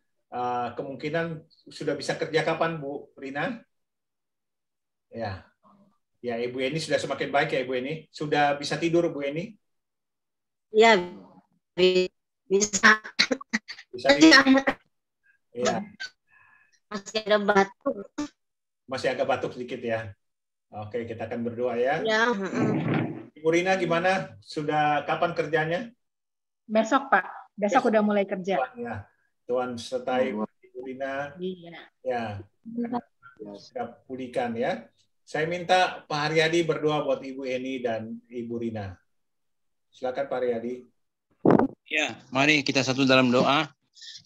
kemungkinan sudah bisa kerja kapan Bu Rina? Ya, Ibu Eni sudah semakin baik ya Ibu Eni. Sudah bisa tidur Bu Eni? Ya, bisa. Bisa tidur. Ya. Masih ada batuk. Masih agak batuk sedikit ya. Oke, kita akan berdoa ya. Ya. Ibu Rina gimana? Sudah kapan kerjanya? Besok Pak, besok udah mulai kerja. Tuhan sertai Ibu Rina. Iya. Ya, sudah pulihkan ya. Saya minta Pak Haryadi berdoa buat Ibu Eni dan Ibu Rina. Silakan Pak Haryadi. Ya, mari kita satu dalam doa.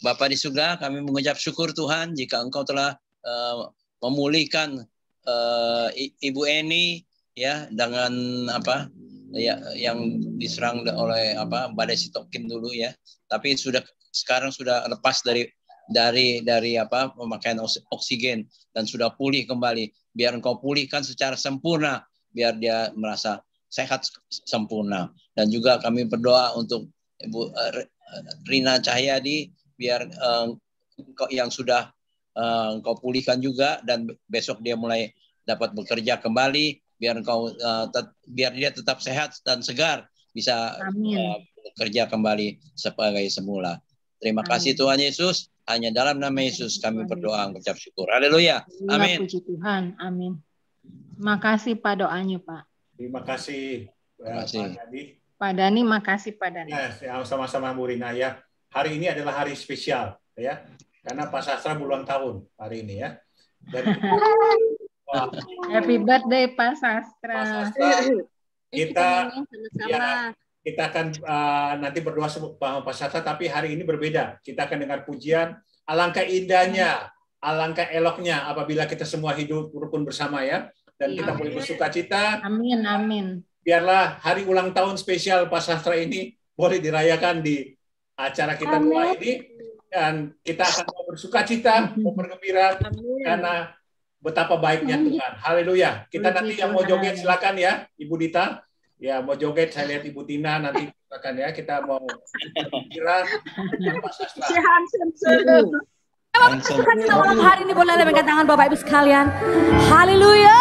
Bapa di surga, kami mengucap syukur Tuhan jika Engkau telah memulihkan Ibu Eni ya dengan yang diserang oleh badai sitokin dulu ya, tapi sekarang sudah lepas dari pemakaian oksigen dan sudah pulih kembali. Biar Engkau pulihkan secara sempurna, biar dia merasa sehat sempurna. Dan juga kami berdoa untuk Ibu Rina Cahyadi, biar yang sudah Engkau pulihkan juga, dan besok dia mulai dapat bekerja kembali. Biar dia tetap sehat dan segar, bisa bekerja kembali sebagai semula. Terima kasih Tuhan Yesus. Hanya dalam nama Yesus kami berdoa mengucap syukur. Haleluya. Amin. Puji Tuhan. Amin. Makasih Pak doanya Pak. Terima kasih. Pak Dani. Pak Dani, makasih Pak Dani. Ya, sama-sama Bu Rina ya. Hari ini adalah hari spesial ya, karena Pak Sastra berulang tahun hari ini ya. Dan Happy birthday Pak Sastra. Pak Sastra, kita akan nanti berdoa sama Pak Sastra, tapi hari ini berbeda. Kita akan dengar pujian. Alangkah indahnya, alangkah eloknya apabila kita semua hidup rukun bersama ya, dan kita boleh bersukacita. Amin, amin. Biarlah hari ulang tahun spesial Pak Sastra ini boleh dirayakan di acara kita doa ini, dan kita akan bersukacita, bergembira karena betapa baiknya Tuhan. Haleluya. Kita nanti yang mau joget silakan ya, Ibu Dita. Ya mau joget, saya lihat Ibu Tina nanti silakan ya. Kita mau bergembira Pak Sastra. Kita malam hari ini boleh lembengkan tangan Bapak Ibu sekalian. Haleluya.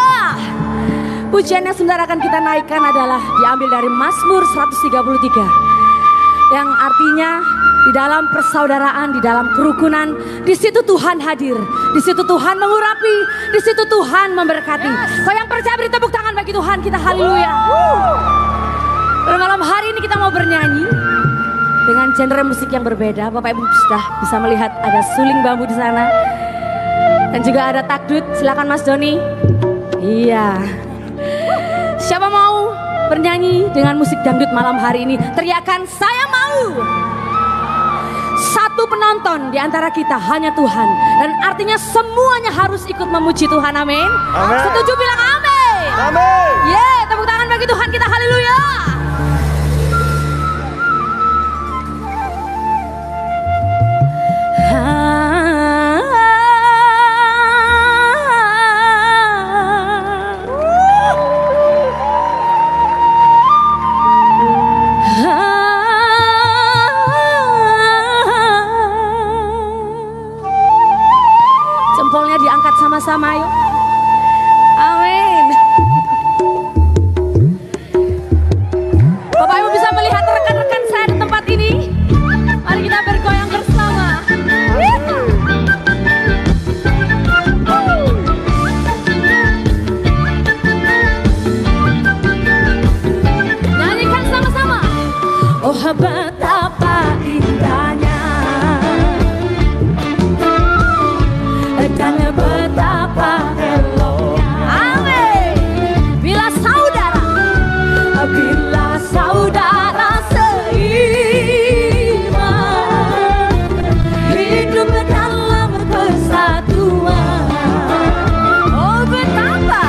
Pujian yang sebentar akan kita naikkan adalah diambil dari Mazmur 133. Yang artinya di dalam persaudaraan, di dalam kerukunan, di situ Tuhan hadir, di situ Tuhan mengurapi, di situ Tuhan memberkati. Kau yang percaya beri tepuk tangan bagi Tuhan kita, haleluya. Pada malam hari ini kita mau bernyanyi dengan genre musik yang berbeda. Bapak Ibu sudah bisa melihat ada suling bambu di sana dan juga ada takdut. Silakan Mas Doni. Iya. Siapa mau bernyanyi dengan musik dangdut malam hari ini? Teriakan saya mau. Satu penonton di antara kita hanya Tuhan, dan artinya semuanya harus ikut memuji Tuhan. Amin. Setuju bilang amin. Amin. Yeah, tepuk tangan bagi Tuhan kita, haleluya. Jempolnya diangkat sama-sama yuk. Amin. Bapak Ibu bisa melihat rekan-rekan saya di tempat ini. Mari kita bergoyang bersama. Nyanyikan sama-sama. Oh betapa indahnya dan betapa eloknya. Amin. Bila saudara seiman hidup dalam kesatuan. Oh betapa,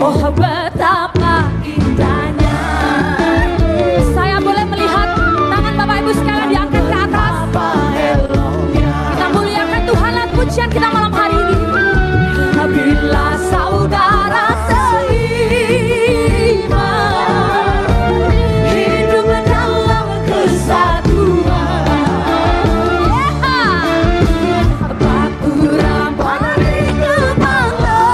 oh betapa indahnya. Saya boleh melihat tangan Bapak Ibu sekalian diangkat ke atas. Kita muliakan Tuhan lewat pujian kita malam hari ini. Bila saudara seiman hidup dalam kesatuan. Bakuran pada kepala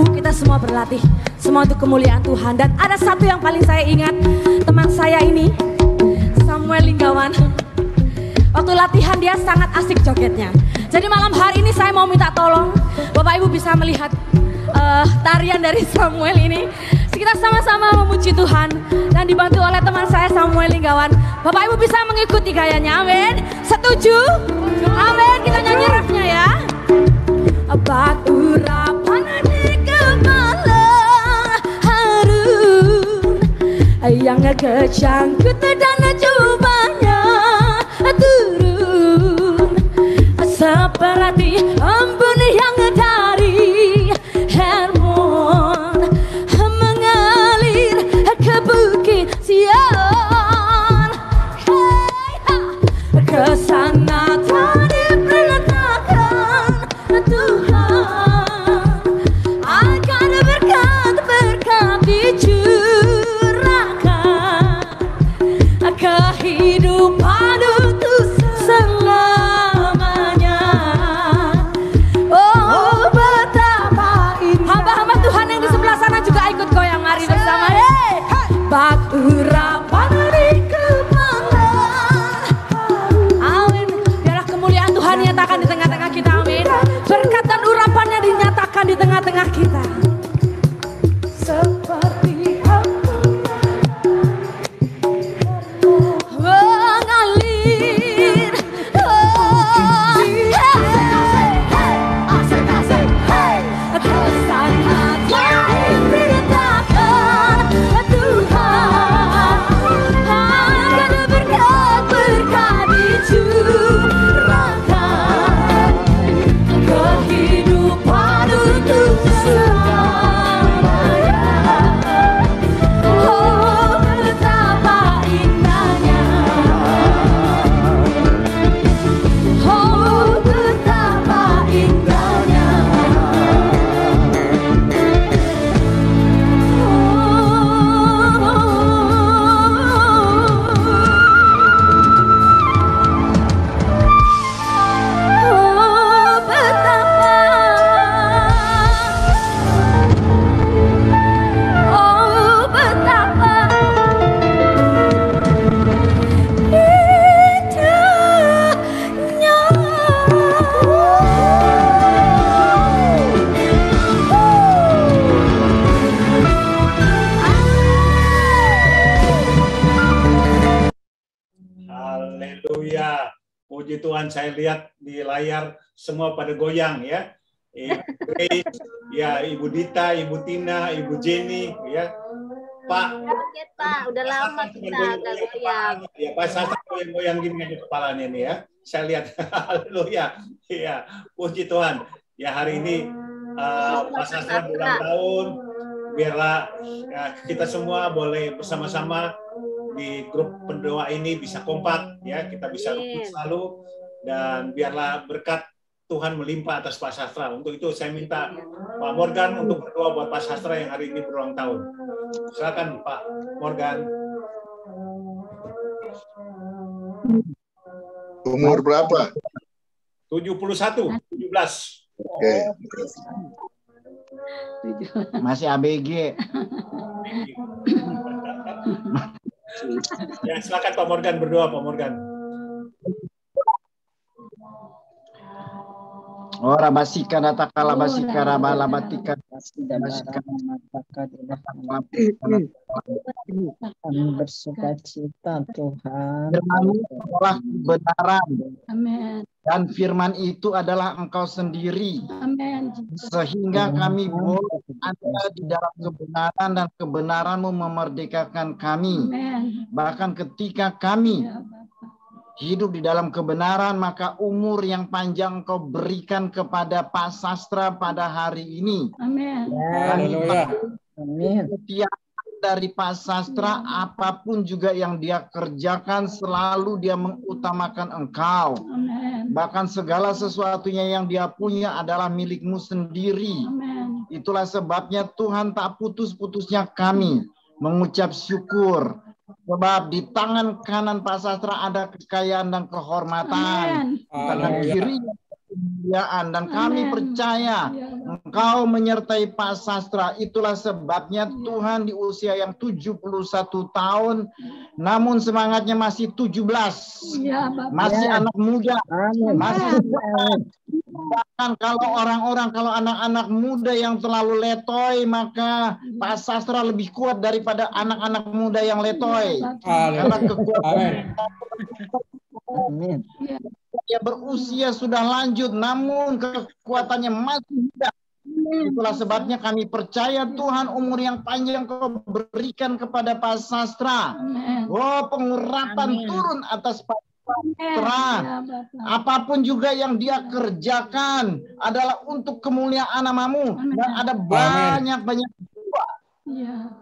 Ibu, kita semua berlatih, semua untuk kemuliaan Tuhan. Dan ada satu yang paling saya ingat, teman saya ini, Samuel Linggawan. Waktu latihan dia sangat asik jogetnya. Jadi malam hari ini saya mau minta tolong Bapak Ibu bisa melihat tarian dari Samuel ini. Kita sama-sama memuji Tuhan dan dibantu oleh teman saya Samuel Linggawan. Bapak Ibu bisa mengikuti gayanya, amin. Setuju? Amin, kita nyanyi refnya ya. Batu urapan di kepala Harun yang kecangkut dan jubahnya turun seperti embun yang dari Hermon mengalir ke bukit Sion. Ke sana tadi perintahkan Tuhan akan berkat-berkat dicurahkan, kehidupan untuk selamanya. Oh betapa indah. Hamba-hamba Tuhan yang di sebelah sana juga ikut goyang, mari bersama. Bak urapan di kepala. Amin. Biarlah kemuliaan Tuhan nyatakan di tengah-tengah kita, amin. Berkat dan urapannya dinyatakan di tengah-tengah kita. Seperti mengalir. Kesana yang diperintahkan Tuhan akan berkat-berkat dicurahkan, kehidupan untuk selamanya. Oh betapa indahnya, oh betapa indahnya. Oh betapa, oh betapa indahnya. Haleluya. Puji Tuhan, saya lihat di layar semua pada goyang ya. Ibu Grace, ya Ibu Dita, Ibu Tina, Ibu Jenny, ya. Pak. Kaget Pak, udah lama kita agak goyang. Ya, Pak Sastra goyang-goyang gini aja kepalanya nih ya. Saya lihat. Haleluya. Ya, puji Tuhan. Ya hari ini Pak Sastra ulang tahun. Biarlah ya, kita semua boleh bersama-sama di grup pendoa ini bisa kompak ya, kita bisa rukun selalu, dan biarlah berkat Tuhan melimpah atas Pak Sastra. Untuk itu saya minta Pak Morgan untuk berdoa buat Pak Sastra yang hari ini berulang tahun. Silakan Pak Morgan. Umur berapa? 71, 17. Oke. Masih ABG. Ya, silakan Pak Morgan berdoa, Pak Morgan. Oh, rabasika dataka labasika rabalabatika kami bersuka cita Tuhan. Firman-Mu adalah kebenaran. Amin. Dan firman itu adalah Engkau sendiri. Amin. Sehingga kami boleh ada di dalam kebenaran dan kebenaran-Mu memerdekakan kami. Amin. Bahkan ketika kami hidup di dalam kebenaran, maka umur yang panjang Engkau berikan kepada Pak Sastra pada hari ini. Amin. Amin. Setiap dari Pak Sastra, apapun juga yang dia kerjakan, selalu dia mengutamakan Engkau. Amen. Bahkan segala sesuatunya yang dia punya adalah milik-Mu sendiri. Amen. Itulah sebabnya Tuhan tak putus-putusnya kami mengucap syukur. Sebab di tangan kanan Pak Sastra ada kekayaan dan kehormatan. Di tangan kiri kemuliaan, dan kami percaya Engkau menyertai Pak Sastra. Itulah sebabnya Tuhan di usia yang 71 tahun, namun semangatnya masih 17. Masih anak muda. Masih bahkan kalau anak-anak muda yang terlalu letoy, maka Pak Sastra lebih kuat daripada anak-anak muda yang letoy. Karena kekuatan dia berusia sudah lanjut, namun kekuatannya masih muda. Itulah sebabnya kami percaya Tuhan umur yang panjang Kau berikan kepada Pak Sastra. Oh, pengurapan turun atas Pak Sastra. Apapun juga yang dia kerjakan adalah untuk kemuliaan nama-Mu. Dan ada banyak-banyak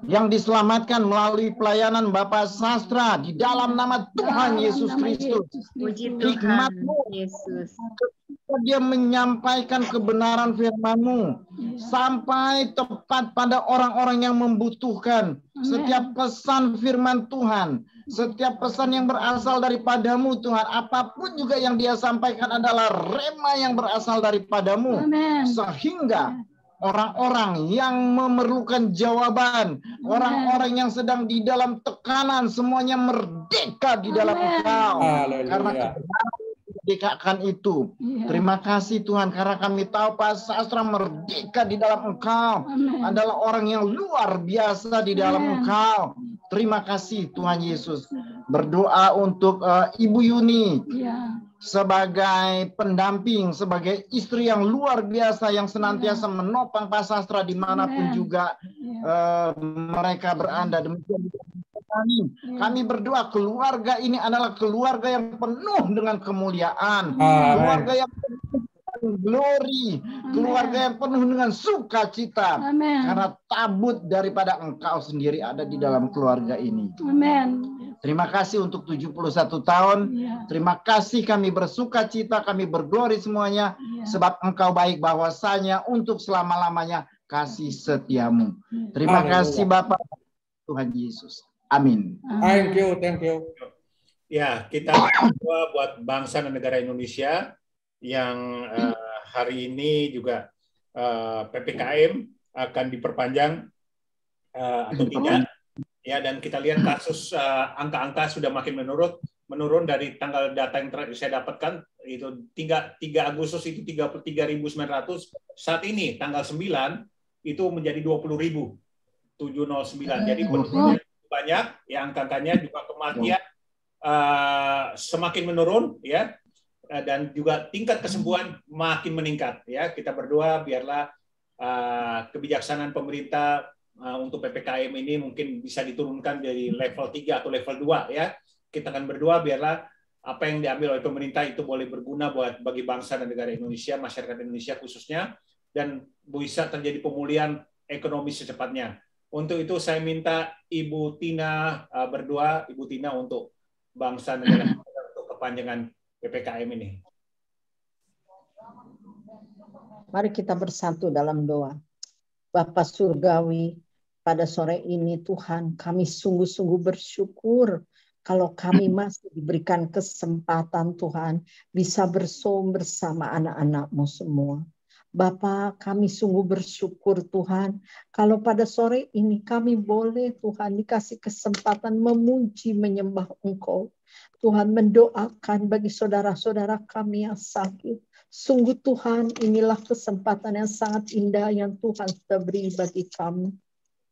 yang diselamatkan melalui pelayanan Bapak Sastra di dalam nama Tuhan Yesus Kristus. Hikmat-Mu Yesus. Dia menyampaikan kebenaran firman-Mu sampai tepat pada orang-orang yang membutuhkan. Setiap pesan firman Tuhan, setiap pesan yang berasal daripada-Mu Tuhan, apapun juga yang dia sampaikan adalah rema yang berasal daripada-Mu. Sehingga orang-orang yang memerlukan jawaban, orang-orang yang sedang di dalam tekanan, semuanya merdeka di dalam Engkau. Karena merdekakan itu. Terima kasih Tuhan, karena kami tahu Pak Sastra merdeka di dalam Engkau. Adalah orang yang luar biasa di dalam Engkau. Terima kasih Tuhan Yesus. Berdoa untuk Ibu Yuni. Sebagai pendamping, sebagai istri yang luar biasa yang senantiasa menopang Pak Sastra dimanapun juga mereka berada. Demikian kami berdoa keluarga ini adalah keluarga yang penuh dengan kemuliaan, keluarga yang penuh dengan glory, keluarga yang penuh dengan sukacita, karena tabut daripada Engkau sendiri ada di dalam keluarga ini. Terima kasih untuk 71 tahun. Terima kasih, kami bersuka cita, kami berglori semuanya. Sebab Engkau baik, bahwasanya untuk selama-lamanya kasih setiamu. Terima kasih Bapak Tuhan Yesus. Amin. Thank you. Ya, kita berdoa buat bangsa dan negara Indonesia yang hari ini juga PPKM akan diperpanjang atau tidak. Ya, dan kita lihat kasus angka-angka sudah makin menurun dari tanggal data yang terakhir saya dapatkan itu 3 Agustus itu 33.900, saat ini tanggal 9 itu menjadi 20.709. Jadi banyak ya angka-angkanya, juga kematian semakin menurun ya, dan juga tingkat kesembuhan makin meningkat ya. Kita berdoa biarlah kebijaksanaan pemerintah untuk PPKM ini mungkin bisa diturunkan dari level 3 atau level 2 ya. Kita akan berdoa biarlah apa yang diambil oleh pemerintah itu boleh berguna bagi bangsa dan negara Indonesia, masyarakat Indonesia khususnya, dan bisa terjadi pemulihan ekonomi secepatnya. Untuk itu saya minta Ibu Tina berdoa, Ibu Tina, untuk bangsa dan negara untuk kepanjangan PPKM ini. Mari kita bersatu dalam doa. Bapa Surgawi, pada sore ini Tuhan, kami sungguh-sungguh bersyukur kalau kami masih diberikan kesempatan Tuhan bisa bersama bersama anak-anak-Mu semua. Bapa, kami sungguh bersyukur Tuhan kalau pada sore ini kami boleh Tuhan dikasih kesempatan memuji menyembah Engkau. Tuhan, mendoakan bagi saudara-saudara kami yang sakit. Sungguh Tuhan, inilah kesempatan yang sangat indah yang Tuhan sudah beri bagi kami.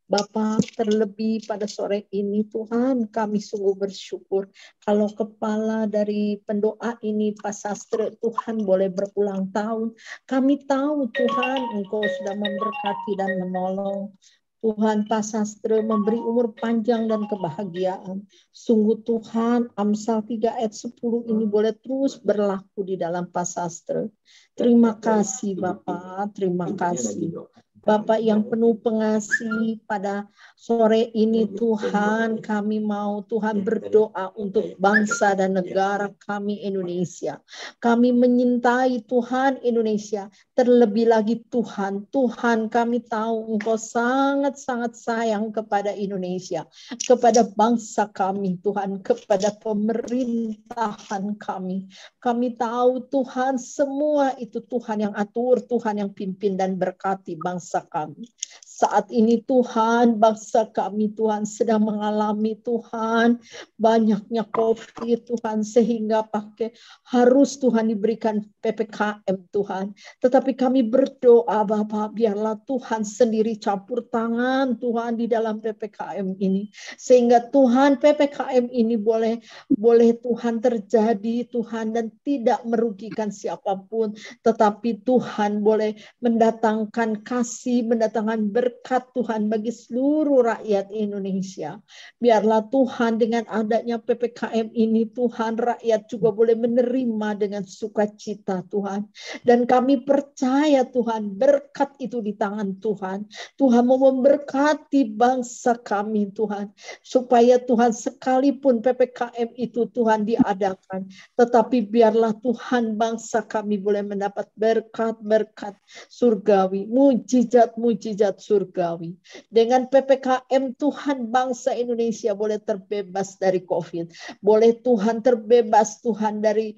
Bapa, terlebih pada sore ini Tuhan, kami sungguh bersyukur kalau kepala dari pendoa ini Pak Sastra Tuhan boleh berulang tahun. Kami tahu Tuhan Engkau sudah memberkati dan menolong. Tuhan, Pak Sastra memberi umur panjang dan kebahagiaan. Sungguh Tuhan, Amsal 3 ayat 10 ini boleh terus berlaku di dalam Pak Sastra. Terima kasih Bapak, terima kasih. Bapak yang penuh pengasih, pada sore ini Tuhan kami mau Tuhan berdoa untuk bangsa dan negara kami Indonesia. Kami menyintai Tuhan Indonesia, terlebih lagi Tuhan kami tahu Engkau sangat-sangat sayang kepada Indonesia, kepada bangsa kami Tuhan, kepada pemerintahan kami. Kami tahu Tuhan semua itu Tuhan yang atur, Tuhan yang pimpin dan berkati bangsa kami. Saat ini Tuhan, bangsa kami Tuhan sedang mengalami Tuhan banyaknya COVID Tuhan, sehingga harus Tuhan diberikan PPKM Tuhan. Tetapi kami berdoa Bapak, biarlah Tuhan sendiri campur tangan Tuhan di dalam PPKM ini, sehingga Tuhan PPKM ini boleh Tuhan terjadi Tuhan, dan tidak merugikan siapapun, tetapi Tuhan boleh mendatangkan kasih, mendatangkan berkat Tuhan bagi seluruh rakyat Indonesia. Biarlah Tuhan dengan adanya PPKM ini Tuhan, rakyat juga boleh menerima dengan sukacita Tuhan. Dan kami percaya Tuhan, berkat itu di tangan Tuhan. Tuhan mau memberkati bangsa kami Tuhan, supaya Tuhan sekalipun PPKM itu Tuhan diadakan, tetapi biarlah Tuhan bangsa kami boleh mendapat berkat-berkat surgawi, mujizat-mujizat surgawi. Dengan PPKM Tuhan, bangsa Indonesia boleh terbebas dari COVID. Boleh Tuhan terbebas Tuhan dari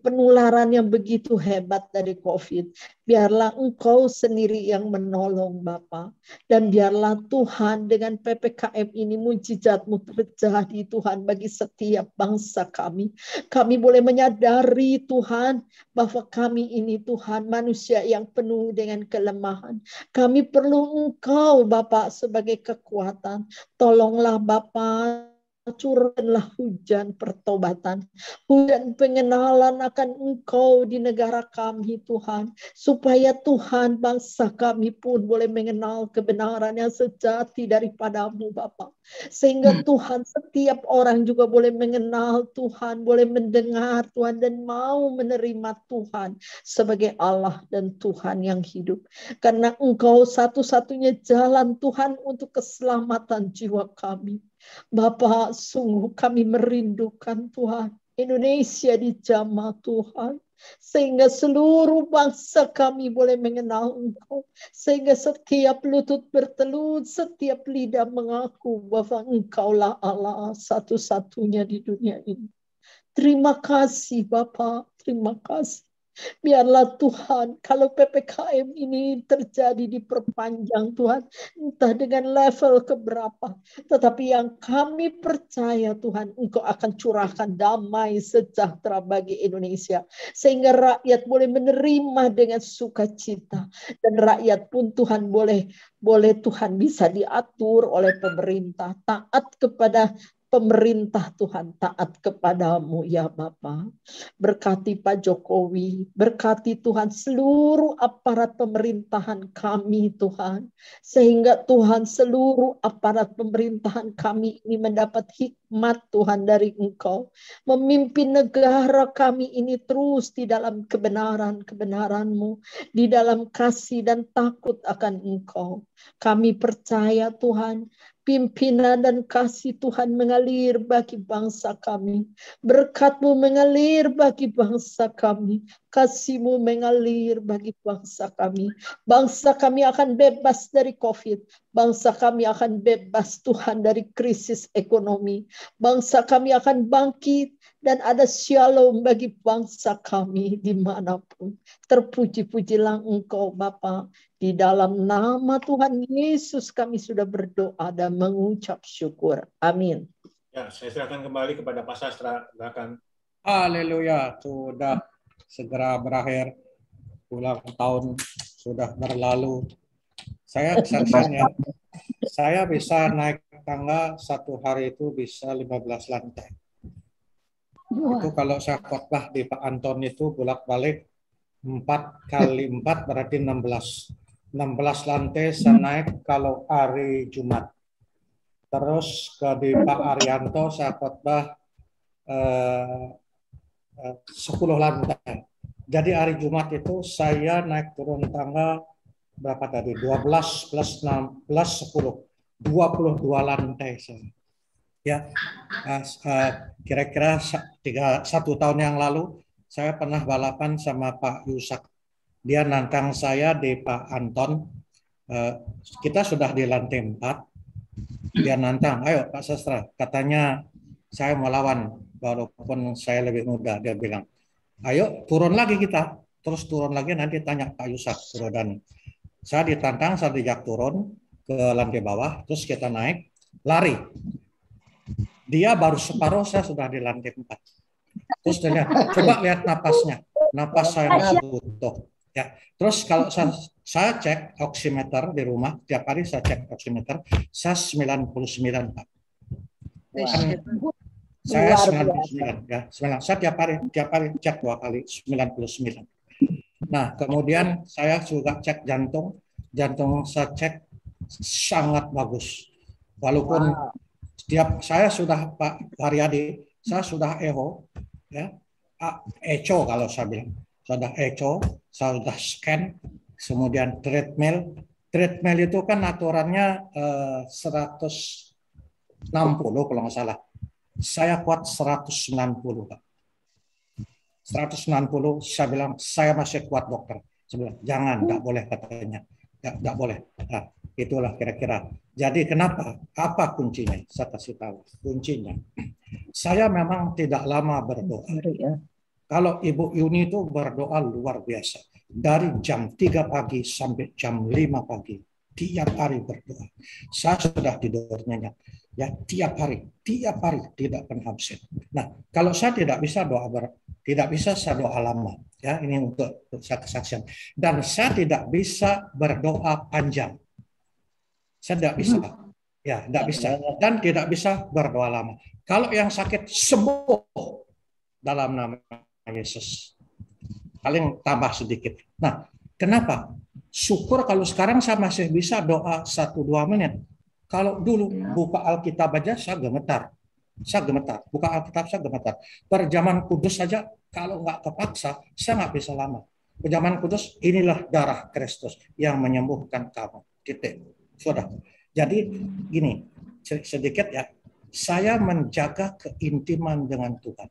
penularan yang begitu hebat dari COVID. Biarlah Engkau sendiri yang menolong Bapa. Dan biarlah Tuhan dengan PPKM ini mujizat-Mu terjadi Tuhan bagi setiap bangsa kami. Kami boleh menyadari Tuhan bahwa kami ini Tuhan manusia yang penuh dengan kelemahan. Kami perlu Engkau Bapa sebagai kekuatan. Tolonglah Bapa, curahkanlah hujan pertobatan, hujan pengenalan akan Engkau di negara kami Tuhan, supaya Tuhan bangsa kami pun boleh mengenal kebenaran yang sejati daripada-Mu Bapa, sehingga Tuhan setiap orang juga boleh mengenal Tuhan, boleh mendengar Tuhan, dan mau menerima Tuhan sebagai Allah dan Tuhan yang hidup, karena Engkau satu-satunya jalan Tuhan untuk keselamatan jiwa kami. Bapa, sungguh kami merindukan Tuhan Indonesia dijamah Tuhan, sehingga seluruh bangsa kami boleh mengenal Engkau, sehingga setiap lutut bertelut, setiap lidah mengaku bahwa Engkaulah Allah satu-satunya di dunia ini. Terima kasih Bapa, terima kasih. Biarlah Tuhan, kalau PPKM ini terjadi diperpanjang Tuhan, entah dengan level keberapa, tetapi yang kami percaya Tuhan, Engkau akan curahkan damai sejahtera bagi Indonesia, sehingga rakyat boleh menerima dengan sukacita, dan rakyat pun Tuhan boleh Tuhan bisa diatur oleh pemerintah, taat kepada pemerintah Tuhan, taat kepadamu ya Bapa. Berkati Pak Jokowi, berkati Tuhan seluruh aparat pemerintahan kami Tuhan, sehingga Tuhan seluruh aparat pemerintahan kami ini mendapat hikmat Tuhan dari Engkau, memimpin negara kami ini terus di dalam kebenaran-kebenaran-Mu, di dalam kasih dan takut akan Engkau. Kami percaya Tuhan, pimpinan dan kasih Tuhan mengalir bagi bangsa kami. Berkat-Mu mengalir bagi bangsa kami. Kasih-Mu mengalir bagi bangsa kami. Bangsa kami akan bebas dari COVID. Bangsa kami akan bebas Tuhan dari krisis ekonomi. Bangsa kami akan bangkit dan ada shalom bagi bangsa kami dimanapun. Terpuji-pujilah Engkau Bapa. Di dalam nama Tuhan Yesus kami sudah berdoa dan mengucap syukur. Amin. Ya, saya serahkan kembali kepada Pak Sastra. Silakan. Haleluya, sudah segera berakhir. Ulang tahun sudah berlalu. Saya kesaksiannya, saya bisa naik tangga satu hari itu bisa 15 lantai. Itu kalau saya khotbah di Pak Anton itu bolak-balik 4 kali 4 berarti 16 lantai saya naik kalau hari Jumat. Terus di Pak Arianto saya khotbah 10 lantai. Jadi hari Jumat itu saya naik turun tangga berapa tadi? 12 plus 6 plus 10. 22 lantai saya. Ya, kira-kira 1 tahun yang lalu saya pernah balapan sama Pak Yusak. Dia nantang saya di Pak Anton. Kita sudah di lantai 4. Dia nantang, ayo Pak Sastra, katanya saya mau lawan walaupun saya lebih muda. Dia bilang, ayo turun lagi kita. Terus turun lagi nanti tanya Pak Yusak. Dan saya ditantang, saya dijak turun ke lantai bawah, terus kita naik, lari. Dia baru separuh, saya sudah di lantai 4. Terus dia lihat, coba lihat napasnya. Napas saya masih utuh. Ya. Terus kalau saya cek oximeter di rumah, tiap hari saya cek oximeter, saya 99, Pak. Saya 99, ya. Saya tiap hari cek 2 kali, 99. Nah, kemudian saya juga cek jantung saya cek sangat bagus. Walaupun saya sudah Pak Haryadi, saya sudah echo, ya, echo kalau saya bilang, sudah echo, saya sudah scan, kemudian treadmill itu kan aturannya 160 kalau nggak salah. Saya kuat 190, Pak. 190, saya bilang saya masih kuat dokter. Saya bilang jangan, nggak boleh katanya, nggak boleh. Nah, itulah kira-kira. Jadi kenapa? Apa kuncinya? Saya kasih tahu. Kuncinya, saya memang tidak lama berdoa. Kalau Ibu Yuni itu berdoa luar biasa. Dari jam 3 pagi sampai jam 5 pagi. Tiap hari berdoa. Saya sudah tidur nyenyak. Ya, tiap hari tidak pernah absen. Nah, kalau saya tidak bisa saya doa lama. Ya, ini untuk saya kesaksian. Dan saya tidak bisa berdoa panjang. Saya tidak bisa. Ya, tidak bisa. Dan tidak bisa berdoa lama. Kalau yang sakit sembuh dalam nama Yesus. Paling tambah sedikit. Nah, kenapa? Syukur kalau sekarang saya masih bisa doa 1-2 menit. Kalau dulu buka Alkitab aja saya gemetar. Buka Alkitab saya gemetar. Perjamuan kudus saja kalau nggak kepaksa, saya nggak bisa lama. Perjamuan kudus, inilah darah Kristus yang menyembuhkan kamu. Titik. Sudah. Jadi gini, sedikit ya. Saya menjaga keintiman dengan Tuhan.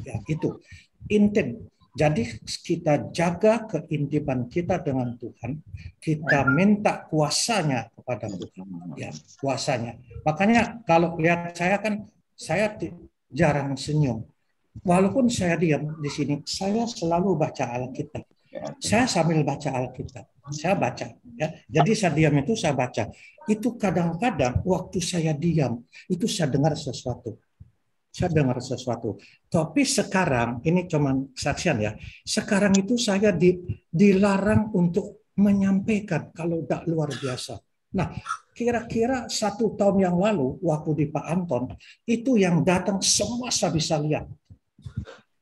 Ya, itu intim. Jadi kita jaga keintiman kita dengan Tuhan, kita minta kuasanya kepada Tuhan, ya, kuasanya. Makanya kalau lihat saya kan, saya jarang senyum. Walaupun saya diam di sini, saya selalu baca Alkitab. Saya sambil baca Alkitab, saya baca. Ya. Jadi saya diam itu saya baca. Itu kadang-kadang waktu saya diam, itu saya dengar sesuatu. Tapi sekarang, ini cuma kesaksian ya, sekarang itu saya dilarang untuk menyampaikan kalau tidak luar biasa. Nah, kira-kira 1 tahun yang lalu, waktu di Pak Anton, itu yang datang semua saya bisa lihat.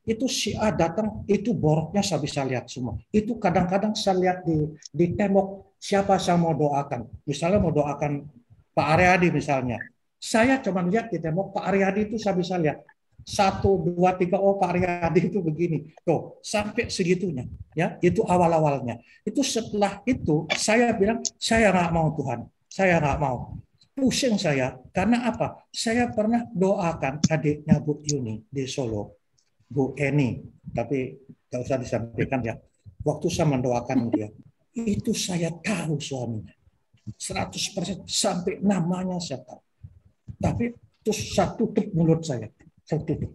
Itu si A datang, itu boroknya saya bisa lihat semua. Itu kadang-kadang saya lihat di tembok, siapa saya mau doakan. Misalnya mau doakan Pak Aryadi misalnya. Saya cuma lihat di tembok Pak Aryadi itu saya bisa lihat 1, 2, 3, oh Pak Aryadi itu begini. Tuh, sampai segitunya. Ya, itu awal-awalnya. Itu setelah itu saya bilang saya nggak mau Tuhan. Saya nggak mau. Pusing saya. Karena apa? Saya pernah doakan adiknya Bu Yuni di Solo. Bu Eni. Tapi nggak usah disampaikan ya. Waktu saya mendoakan dia. Itu saya tahu suaminya. 100% sampai namanya saya tahu. Tapi terus saya tutup mulut saya tutup.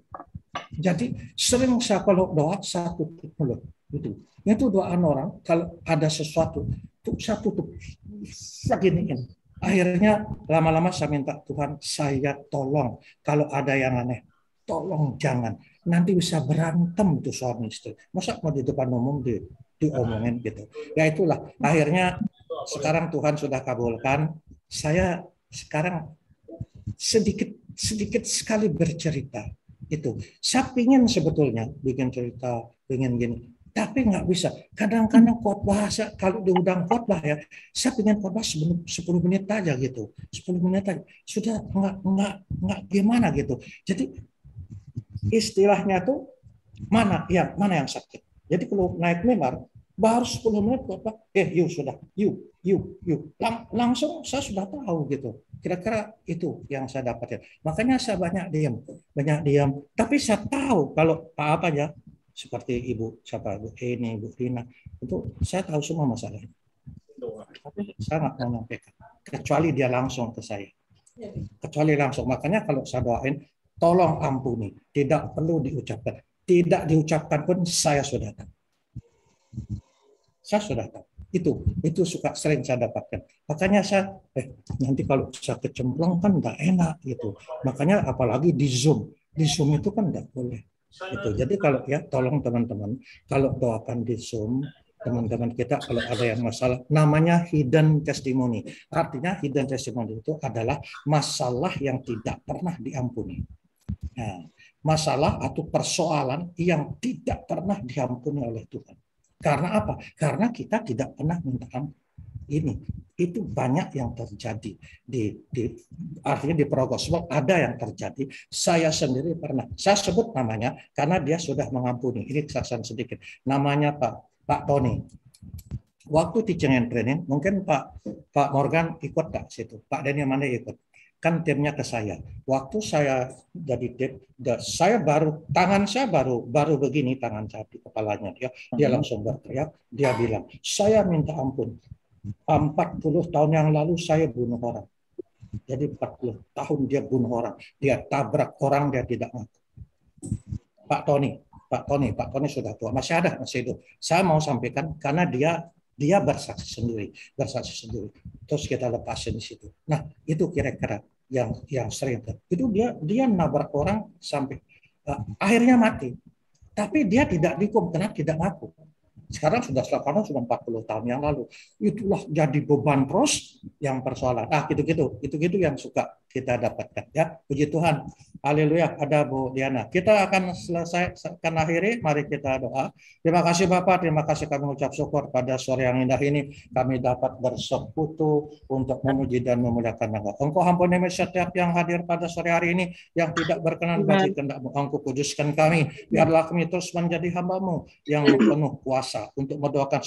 Jadi sering saya kalau doa saya tutup mulut. Itu doaan orang kalau ada sesuatu tuh saya tutup. Seginiin. Akhirnya lama-lama saya minta Tuhan, saya tolong kalau ada yang aneh, tolong jangan. Nanti bisa berantem tuh suami istri. Masa mau di depan umum diomongin gitu. Ya itulah. Akhirnya sekarang Tuhan sudah kabulkan. Saya sekarang sedikit sekali bercerita itu. Saya pingin sebetulnya bikin cerita, pingin gini, tapi nggak bisa. Kadang-kadang khotbah kalau diundang khotbah ya, saya pingin khotbah 10 menit aja gitu, 10 menit aja. Sudah nggak gimana gitu. Jadi istilahnya tuh mana yang sakit. Jadi kalau naik mimbar Baru 10 menit Bapak, yuk sudah, yuk. Langsung saya sudah tahu gitu. Kira-kira itu yang saya dapatkan. Makanya saya banyak diam. Tapi saya tahu kalau apa ya, seperti Ibu Ibu Rina, itu saya tahu semua masalahnya. Tapi saya nggak mau nyampaikan. Kecuali dia langsung ke saya. Makanya kalau saya doain, tolong ampuni. Tidak perlu diucapkan. Tidak diucapkan pun saya sudah tahu. Itu suka sering saya dapatkan. Makanya saya nanti kalau saya kecemplung kan nggak enak gitu. Makanya apalagi di Zoom itu kan nggak boleh. Itu. Jadi kalau ya tolong teman-teman, kalau doakan di Zoom, teman-teman kita kalau ada yang masalah, namanya hidden testimony. Artinya hidden testimony itu adalah masalah yang tidak pernah diampuni. Nah, masalah atau persoalan yang tidak pernah diampuni oleh Tuhan. Karena apa? Karena kita tidak pernah minta ampun. Itu banyak yang terjadi artinya di Progospel ada yang terjadi. Saya sendiri pernah. Saya sebut namanya karena dia sudah mengampuni. Ini kesaksian sedikit. Namanya Pak Tony. Waktu teaching and training, mungkin Pak Morgan ikut tak situ. Pak Daniel mana ikut? Kan timnya ke saya. Waktu saya jadi tim, tangan saya baru begini tangan saya di kepalanya dia langsung berteriak, dia bilang, saya minta ampun. 40 tahun yang lalu saya bunuh orang. Jadi 40 tahun dia bunuh orang, dia tabrak orang, dia tidak ngaku. Pak Tony sudah tua, masih hidup. Saya mau sampaikan karena dia bersaksi sendiri. Terus kita lepasin di situ. Nah, itu kira-kira yang sering. Itu dia nabrak orang sampai akhirnya mati. Tapi dia tidak dihukum karena tidak ngaku. Sekarang sudah 40 tahun yang lalu. Itulah jadi beban terus yang persoalan. Gitu yang suka kita dapatkan ya. Puji Tuhan. Haleluya. Ada Bu Diana. Kita akan akhiri. Mari kita doa. Terima kasih Bapak. Terima kasih kami ucap syukur pada sore yang indah ini. Kami dapat bersekutu untuk memuji dan memuliakan nama. Engkau ampuni setiap yang hadir pada sore hari ini yang tidak berkenan bagi kehendak-Mu. Engkau kuduskan kami. Biarlah kami terus menjadi hamba-Mu yang penuh kuasa untuk mendoakan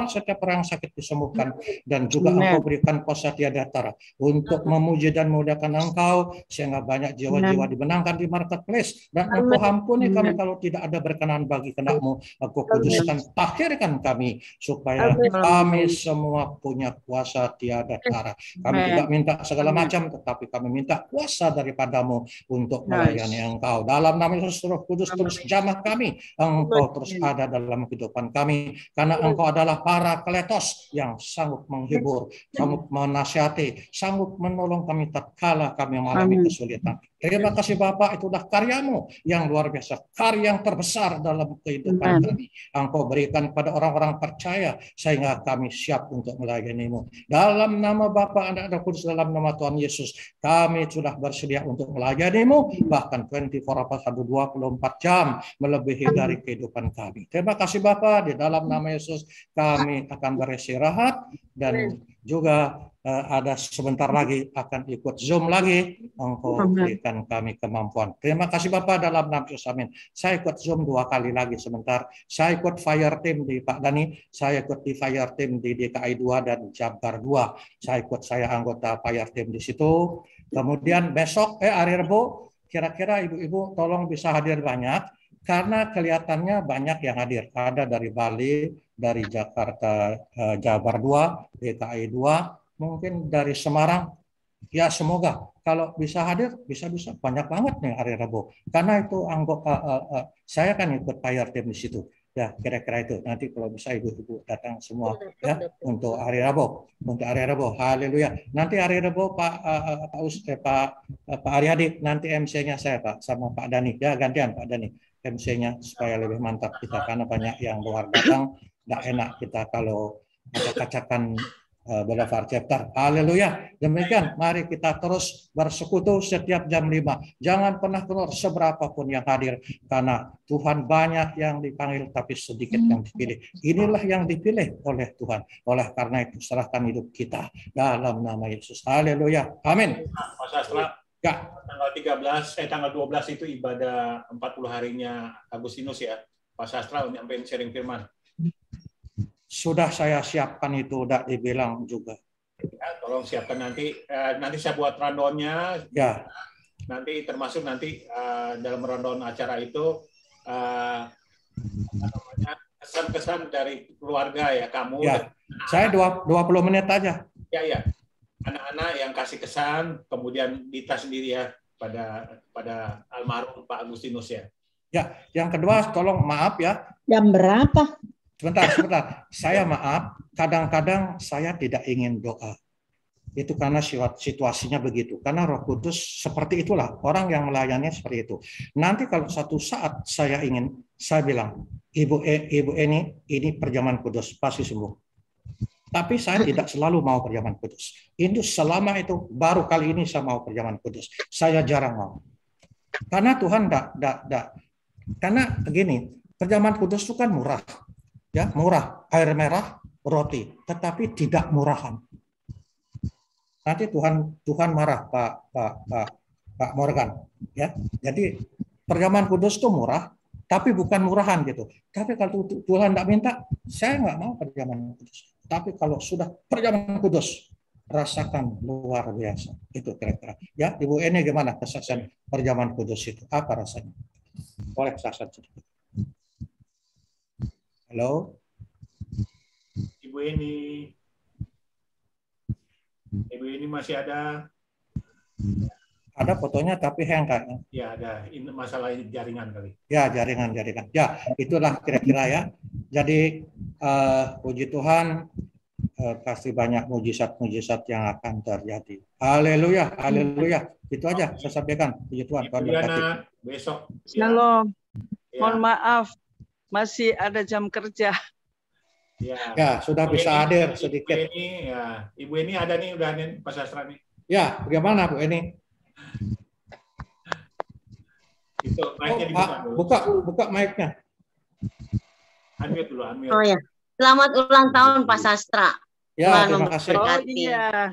setiap orang sakit disembuhkan dan juga Engkau berikan kuasa tiada tara untuk memuji dan memuliakan Engkau sehingga banyak jiwa-jiwa dimenangkan di marketplace dan Engkau ampuni kami kalau tidak ada berkenan bagi kehendak-Mu. Engkau kuduskan, tahirkan kami supaya kami semua punya kuasa tiada tara. Kami tidak minta segala macam, tetapi kami minta kuasa daripada-Mu untuk melayani Engkau. Dalam nama Yesus Roh Kudus terus jamah kami. Engkau terus ada dalam kehidupan kami. Karena Engkau adalah Parakletos yang sanggup menghibur, sanggup menasihati, sanggup menolong kami tatkala kami mengalami kesulitan. Terima kasih Bapak, itulah karya-Mu yang luar biasa, karya yang terbesar dalam kehidupan kami. Engkau berikan kepada orang-orang percaya sehingga kami siap untuk melayani-Mu. Dalam nama Bapa, Anak dan Roh Kudus, dalam nama Tuhan Yesus, kami sudah bersedia untuk melayani-Mu, bahkan 24 jam melebihi dari kehidupan kami. Terima kasih Bapak, di dalam nama Yesus kami akan beristirahat dan juga ada sebentar lagi akan ikut Zoom lagi. Engkau berikan kami kemampuan. Terima kasih Bapak dalam nama Yesus. Amin. Saya ikut Zoom 2 kali lagi sebentar. Saya ikut Fire Team di Pak Dani. Saya ikut di Fire Team di DKI 2 dan Jabar 2. Saya anggota Fire Team di situ. Kemudian besok hari Rabu kira-kira ibu-ibu tolong bisa hadir banyak. Karena kelihatannya banyak yang hadir. Ada dari Bali, dari Jakarta, Jabar 2, DKI 2, mungkin dari Semarang. Ya semoga kalau bisa hadir, bisa-bisa banyak banget nih hari Rabu. Karena itu anggota saya kan ikut Fire Team di situ. Ya kira-kira itu. Nanti kalau bisa ibu-ibu datang semua ya untuk hari Rabu. Untuk hari Rabu. Haleluya. Nanti hari Rabu Pak Aryadi nanti MC-nya saya Pak sama Pak Dani. Ya gantian Pak Dani. MC-nya supaya lebih mantap kita karena banyak yang luar datang, tidak enak kita kalau ada kacakan berdaftar chapter. Haleluya. Demikian, mari kita terus bersekutu setiap jam 5. Jangan pernah keluar seberapapun yang hadir karena Tuhan banyak yang dipanggil tapi sedikit yang dipilih. Inilah yang dipilih oleh Tuhan. Oleh karena itu serahkan hidup kita dalam nama Yesus. Haleluya. Amin. Ya, tanggal 12 itu ibadah 40 harinya Agustinus ya. Pak Sastra nyampein sharing firman. sudah saya siapkan itu, udah dibilang juga. Ya, tolong siapkan nanti saya buat rundown-nya. Ya. Nanti termasuk nanti dalam rundown acara itu kesan-kesan dari keluarga ya kamu. Ya. Saya 20 menit aja. Ya. Anak-anak yang kasih kesan, kemudian Dita sendiri ya pada almarhum Pak Agustinus ya. Ya, yang kedua tolong maaf ya. Jam berapa? Sebentar. Saya maaf, kadang-kadang saya tidak ingin doa. Itu karena situasinya begitu. Karena Roh Kudus seperti itulah. Orang yang melayani seperti itu. Nanti kalau satu saat saya bilang, Ibu ini perjamuan kudus, pasti sembuh. Tapi saya tidak selalu mau perjamuan kudus. Itu selama itu, baru kali ini saya mau perjamuan kudus. Saya jarang mau. Karena Tuhan karena begini, perjamuan kudus itu kan murah. Ya, murah, air merah, roti, tetapi tidak murahan. Nanti Tuhan marah Pak Morgan, ya. Jadi perjamuan kudus itu murah, tapi bukan murahan gitu. Tapi kalau Tuhan tidak minta, saya nggak mau perjamuan kudus. Tapi kalau sudah perjamuan kudus, rasakan luar biasa. Itu kira-kira. Ya, Ibu Eni gimana kesaksian perjamuan kudus itu? Apa rasanya? Boleh kesaksian sedikit. Halo, Ibu Eni masih ada? Ada fotonya tapi hang kayaknya. Ya ada. Ini masalah jaringan kali. Ya jaringan. Ya itulah kira-kira ya. Jadi puji Tuhan pasti banyak mujizat yang akan terjadi. Haleluya, haleluya. Itu aja saya sampaikan. Puji Tuhan. Besok. Shalom. Ya. Mohon maaf. Masih ada jam kerja. Ya, sudah bisa hadir sedikit. Ibu ini ada nih, udah nih Pak Sastra nih. Ya, bagaimana Bu ini? Itu mic-nya dibuka dulu. Buka mic-nya. Unmute dulu, unmute. Oh ya. Selamat ulang tahun Pak Sastra. Ya, terima kasih. Oh iya.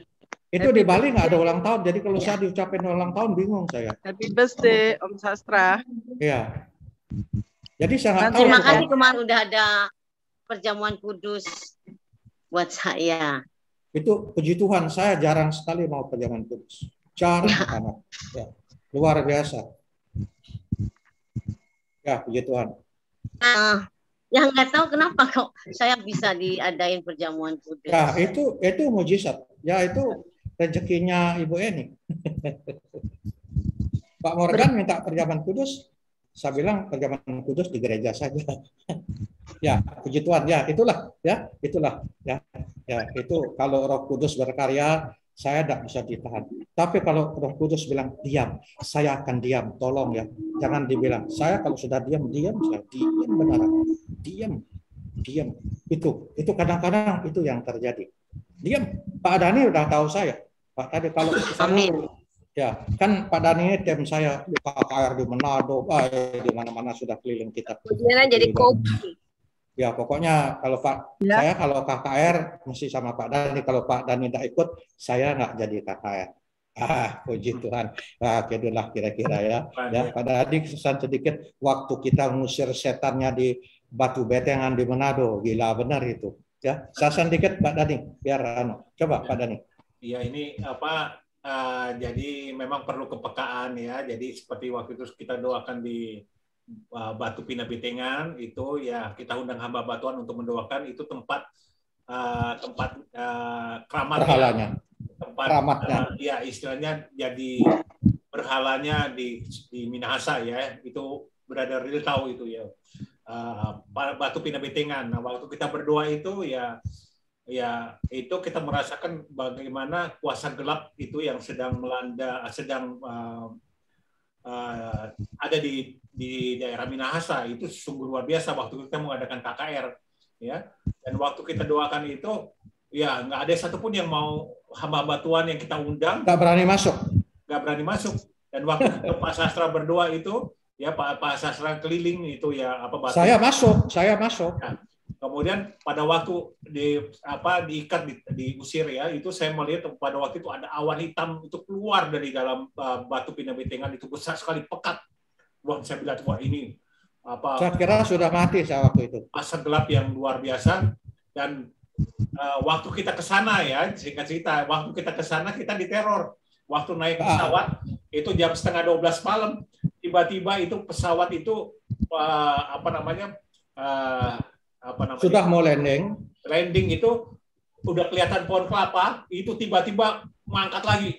Itu di Bali nggak ada ulang tahun, jadi kalau saya diucapin ulang tahun bingung saya. Happy birthday Om Sastra. Iya. Jadi saya tahu. Terima kasih kemarin udah ada perjamuan kudus buat saya. Itu puji Tuhan, saya jarang sekali mau perjamuan kudus. Jarang banget. Ya. Luar biasa. Ya, puji Tuhan. Yang nggak tahu kenapa kok saya bisa diadain perjamuan kudus. Ya, itu mujizat. Ya, itu rezekinya Ibu Eni. Pak Morgan minta perjamuan kudus. Saya bilang perjamuan kudus di gereja saja. Ya, puji Tuhan. Ya, itulah. Ya, itu kalau Roh Kudus berkarya, saya tidak bisa ditahan. Tapi kalau Roh Kudus bilang diam, saya akan diam. Tolong ya, jangan dibilang. Saya kalau sudah diam, saya diam beneran. Diam. Itu kadang-kadang itu yang terjadi. Diam. Pak Dhani udah tahu saya. Pak tadi kalau Amin. Ya, kan Pak Dhani ini tim saya KKR di Manado, di mana-mana sudah keliling kita. Kemudian jadi kopi. Ya, pokoknya kalau saya kalau KKR mesti sama Pak Dhani. Kalau Pak Dhani tidak ikut, saya nggak jadi KKR. Puji Tuhan. Itulah kira-kira ya. Ya, Pak Dhani kesan sedikit waktu kita ngusir setannya di Batu Betengan di Manado, gila benar itu. Ya, sasan dikit Pak Dhani, biar coba Pak Dhani. Iya, ini apa? Jadi memang perlu kepekaan ya. Jadi seperti waktu itu kita doakan di Batu Pina Betengan itu ya, kita undang hamba batuan untuk mendoakan. Itu tempat keramatnya, keramatnya. Ya istilahnya jadi berhalanya di Minahasa ya. Itu berada real tahu itu ya. Batu Pina Betengan. Nah, waktu kita berdoa itu ya itu kita merasakan bagaimana kuasa gelap itu yang sedang melanda, ada di daerah Minahasa. Itu sungguh luar biasa waktu kita mengadakan KKR ya. Dan waktu kita doakan itu ya nggak ada satupun yang mau hamba Tuhan yang kita undang nggak berani masuk. Dan waktu Pak Sastra berdoa itu ya, Pak Sastra keliling itu ya batu. Saya masuk. Nah, kemudian pada waktu diikat diusir ya, itu saya melihat pada waktu itu ada awan hitam itu keluar dari dalam Batu Pina Betengan, itu besar sekali, pekat. Wah, saya bilang wah ini saya kira sudah mati saya waktu itu. Asap gelap yang luar biasa. Dan waktu kita ke sana ya, singkat cerita, waktu kita ke sana kita diteror. Waktu naik pesawat itu jam 11:30 malam, tiba-tiba itu pesawat itu sudah mau landing. Landing itu udah kelihatan pohon kelapa, itu tiba-tiba mangkat lagi.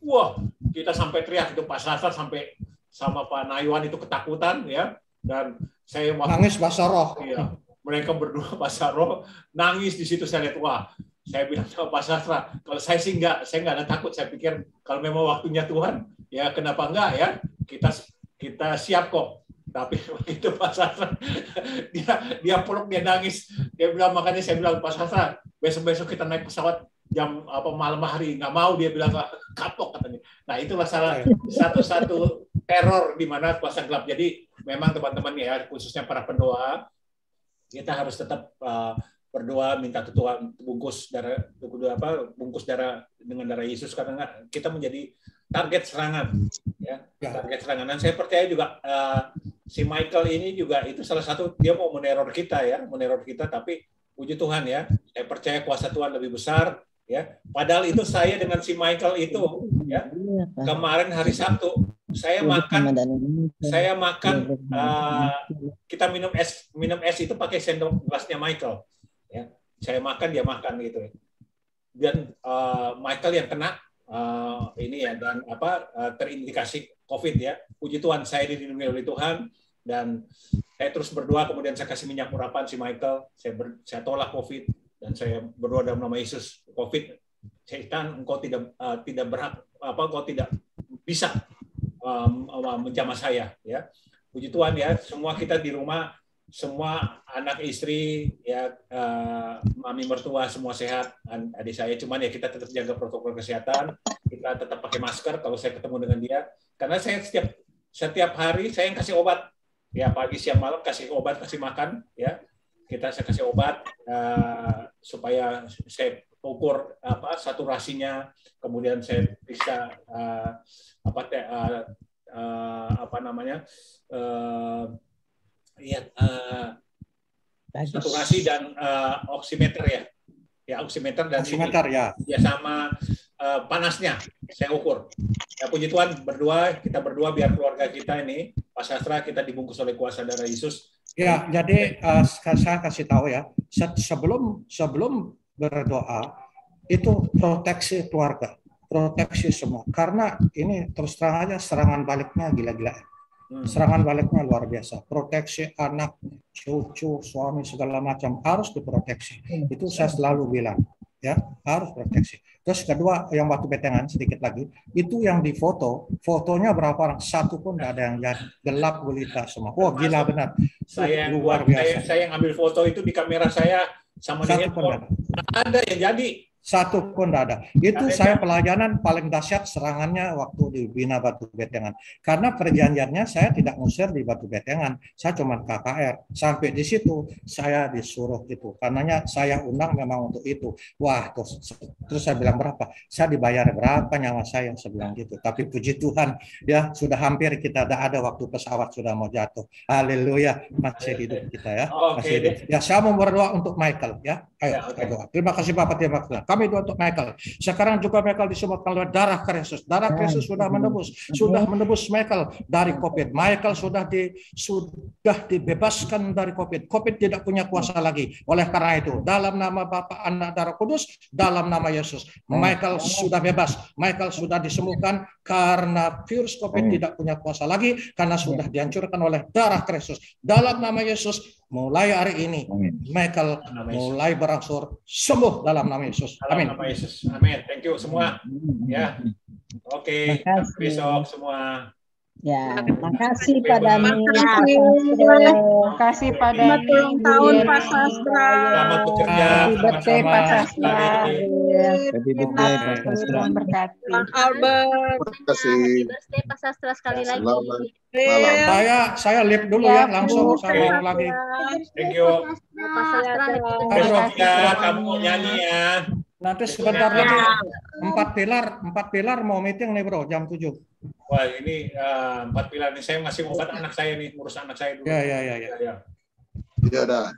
Wah, kita sampai teriak itu Pak Sastra sampai sama Pak Naywan itu ketakutan ya. Dan saya nangis Basaro. Iya, mereka berdua Basaro nangis di situ. Saya lihat, wah, saya bilang sama Pak Sastra, kalau saya sih saya nggak ada takut. Saya pikir kalau memang waktunya Tuhan, ya kenapa enggak ya? Kita siap kok. Tapi begitu Pak Sastra, dia peluk, dia nangis. Dia bilang, makanya saya bilang, Pak Sastra, besok-besok kita naik pesawat jam malam hari. Nggak mau, dia bilang, kapok katanya. Nah, itulah salah satu teror di mana kuasa gelap. Jadi memang teman-teman ya, khususnya para pendoa, kita harus tetap berdoa minta ke Tuhan bungkus darah dengan darah Yesus, karena kita menjadi target serangan ya. Target serangan. Dan saya percaya juga si Michael ini juga itu salah satu, dia mau meneror kita, tapi puji Tuhan ya, saya percaya kuasa Tuhan lebih besar ya. Padahal itu saya dengan si Michael itu ya, kemarin hari Sabtu saya makan kita minum es itu pakai sendok gelasnya Michael ya. Saya makan, dia makan gitu. Dan Michael yang kena ini ya, dan terindikasi COVID ya. Puji Tuhan, saya dilindungi oleh Tuhan, dan saya terus berdoa. Kemudian saya kasih minyak urapan si Michael. Saya tolak COVID, dan saya berdoa dalam nama Yesus. COVID, setan, engkau tidak berhak, engkau tidak bisa menjamah saya ya. Puji Tuhan ya, semua kita di rumah, semua anak istri ya, mami mertua semua sehat, adik saya, cuman ya kita tetap jaga protokol kesehatan, kita tetap pakai masker kalau saya ketemu dengan dia, karena saya setiap hari saya yang kasih obat ya, pagi siang malam kasih obat, kasih makan ya, saya kasih obat supaya saya ukur saturasinya, kemudian saya bisa saturasi dan oximeter ya, oximeter dan oximeter ya sama panasnya saya ukur. Ya puji Tuhan, kita berdua biar keluarga kita ini Pak Sastra kita dibungkus oleh kuasa darah Yesus. Ya, jadi saya kasih tahu ya, sebelum berdoa itu proteksi keluarga, proteksi semua, karena ini terus terang aja serangan baliknya gila-gilaan. Serangan baliknya luar biasa. Proteksi anak, cucu, suami, segala macam harus diproteksi. Itu saya selalu bilang, ya harus proteksi. Terus kedua, yang batu betengan sedikit lagi, itu yang fotonya berapa orang? Satu pun tidak ada yang jadi, gelap gulita semua. Wah gila benar. Saya luar biasa. Saya ngambil foto itu di kamera saya sama di handphone. Ada yang jadi. Satu pun tidak ada. Itu saya pelajaran paling dahsyat serangannya waktu di Bina Batu Betengan. Karena perjanjiannya saya tidak ngusir di Batu Betengan. Saya cuma KKR. Sampai di situ saya disuruh itu. Karenanya saya undang memang untuk itu. Wah, terus saya bilang berapa? Saya dibayar berapa nyawa saya? Saya bilang gitu. Tapi puji Tuhan, ya sudah hampir kita ada waktu pesawat sudah mau jatuh. Haleluya, masih hidup kita ya. Masih hidup. Ya, saya mau berdoa untuk Michael ya. Ayo, doa. Terima kasih Bapak, terima kasih. Kami doa untuk Michael. Sekarang juga Michael disebutkan oleh darah Kristus. Darah Kristus sudah menebus Michael dari COVID. Michael sudah dibebaskan dari COVID. COVID tidak punya kuasa lagi. Oleh karena itu, dalam nama Bapa, Anak, Darah Kudus, dalam nama Yesus, Michael sudah bebas. Michael sudah disembuhkan karena virus COVID tidak punya kuasa lagi karena sudah dihancurkan oleh darah Kristus. Dalam nama Yesus, mulai hari ini, Michael mulai berangsur sembuh dalam nama Yesus. Amin. Dalam nama Yesus. Amin. Thank you semua. Ya. Oke. Besok semua. Ya, makasih Pak Dani. Makasih Pak Dani. Ulang tahun Pak Sastra. Selamat bekerja. Happy birthday Pak Sastra. Happy birthday Pak Sastra. Bang Albert. Terima kasih. Happy birthday Pak Sastra sekali lagi. Saya live dulu ya, langsung saya lagi. Thank you. Pak Sastra. Besok ya kamu nyanyi ya. Nanti sebentar lagi 4 pilar mau meeting nih bro jam 7. Wah ini 4 pilar nih, saya masih obat anak saya nih, urus anak saya dulu. Ya. Iya dah.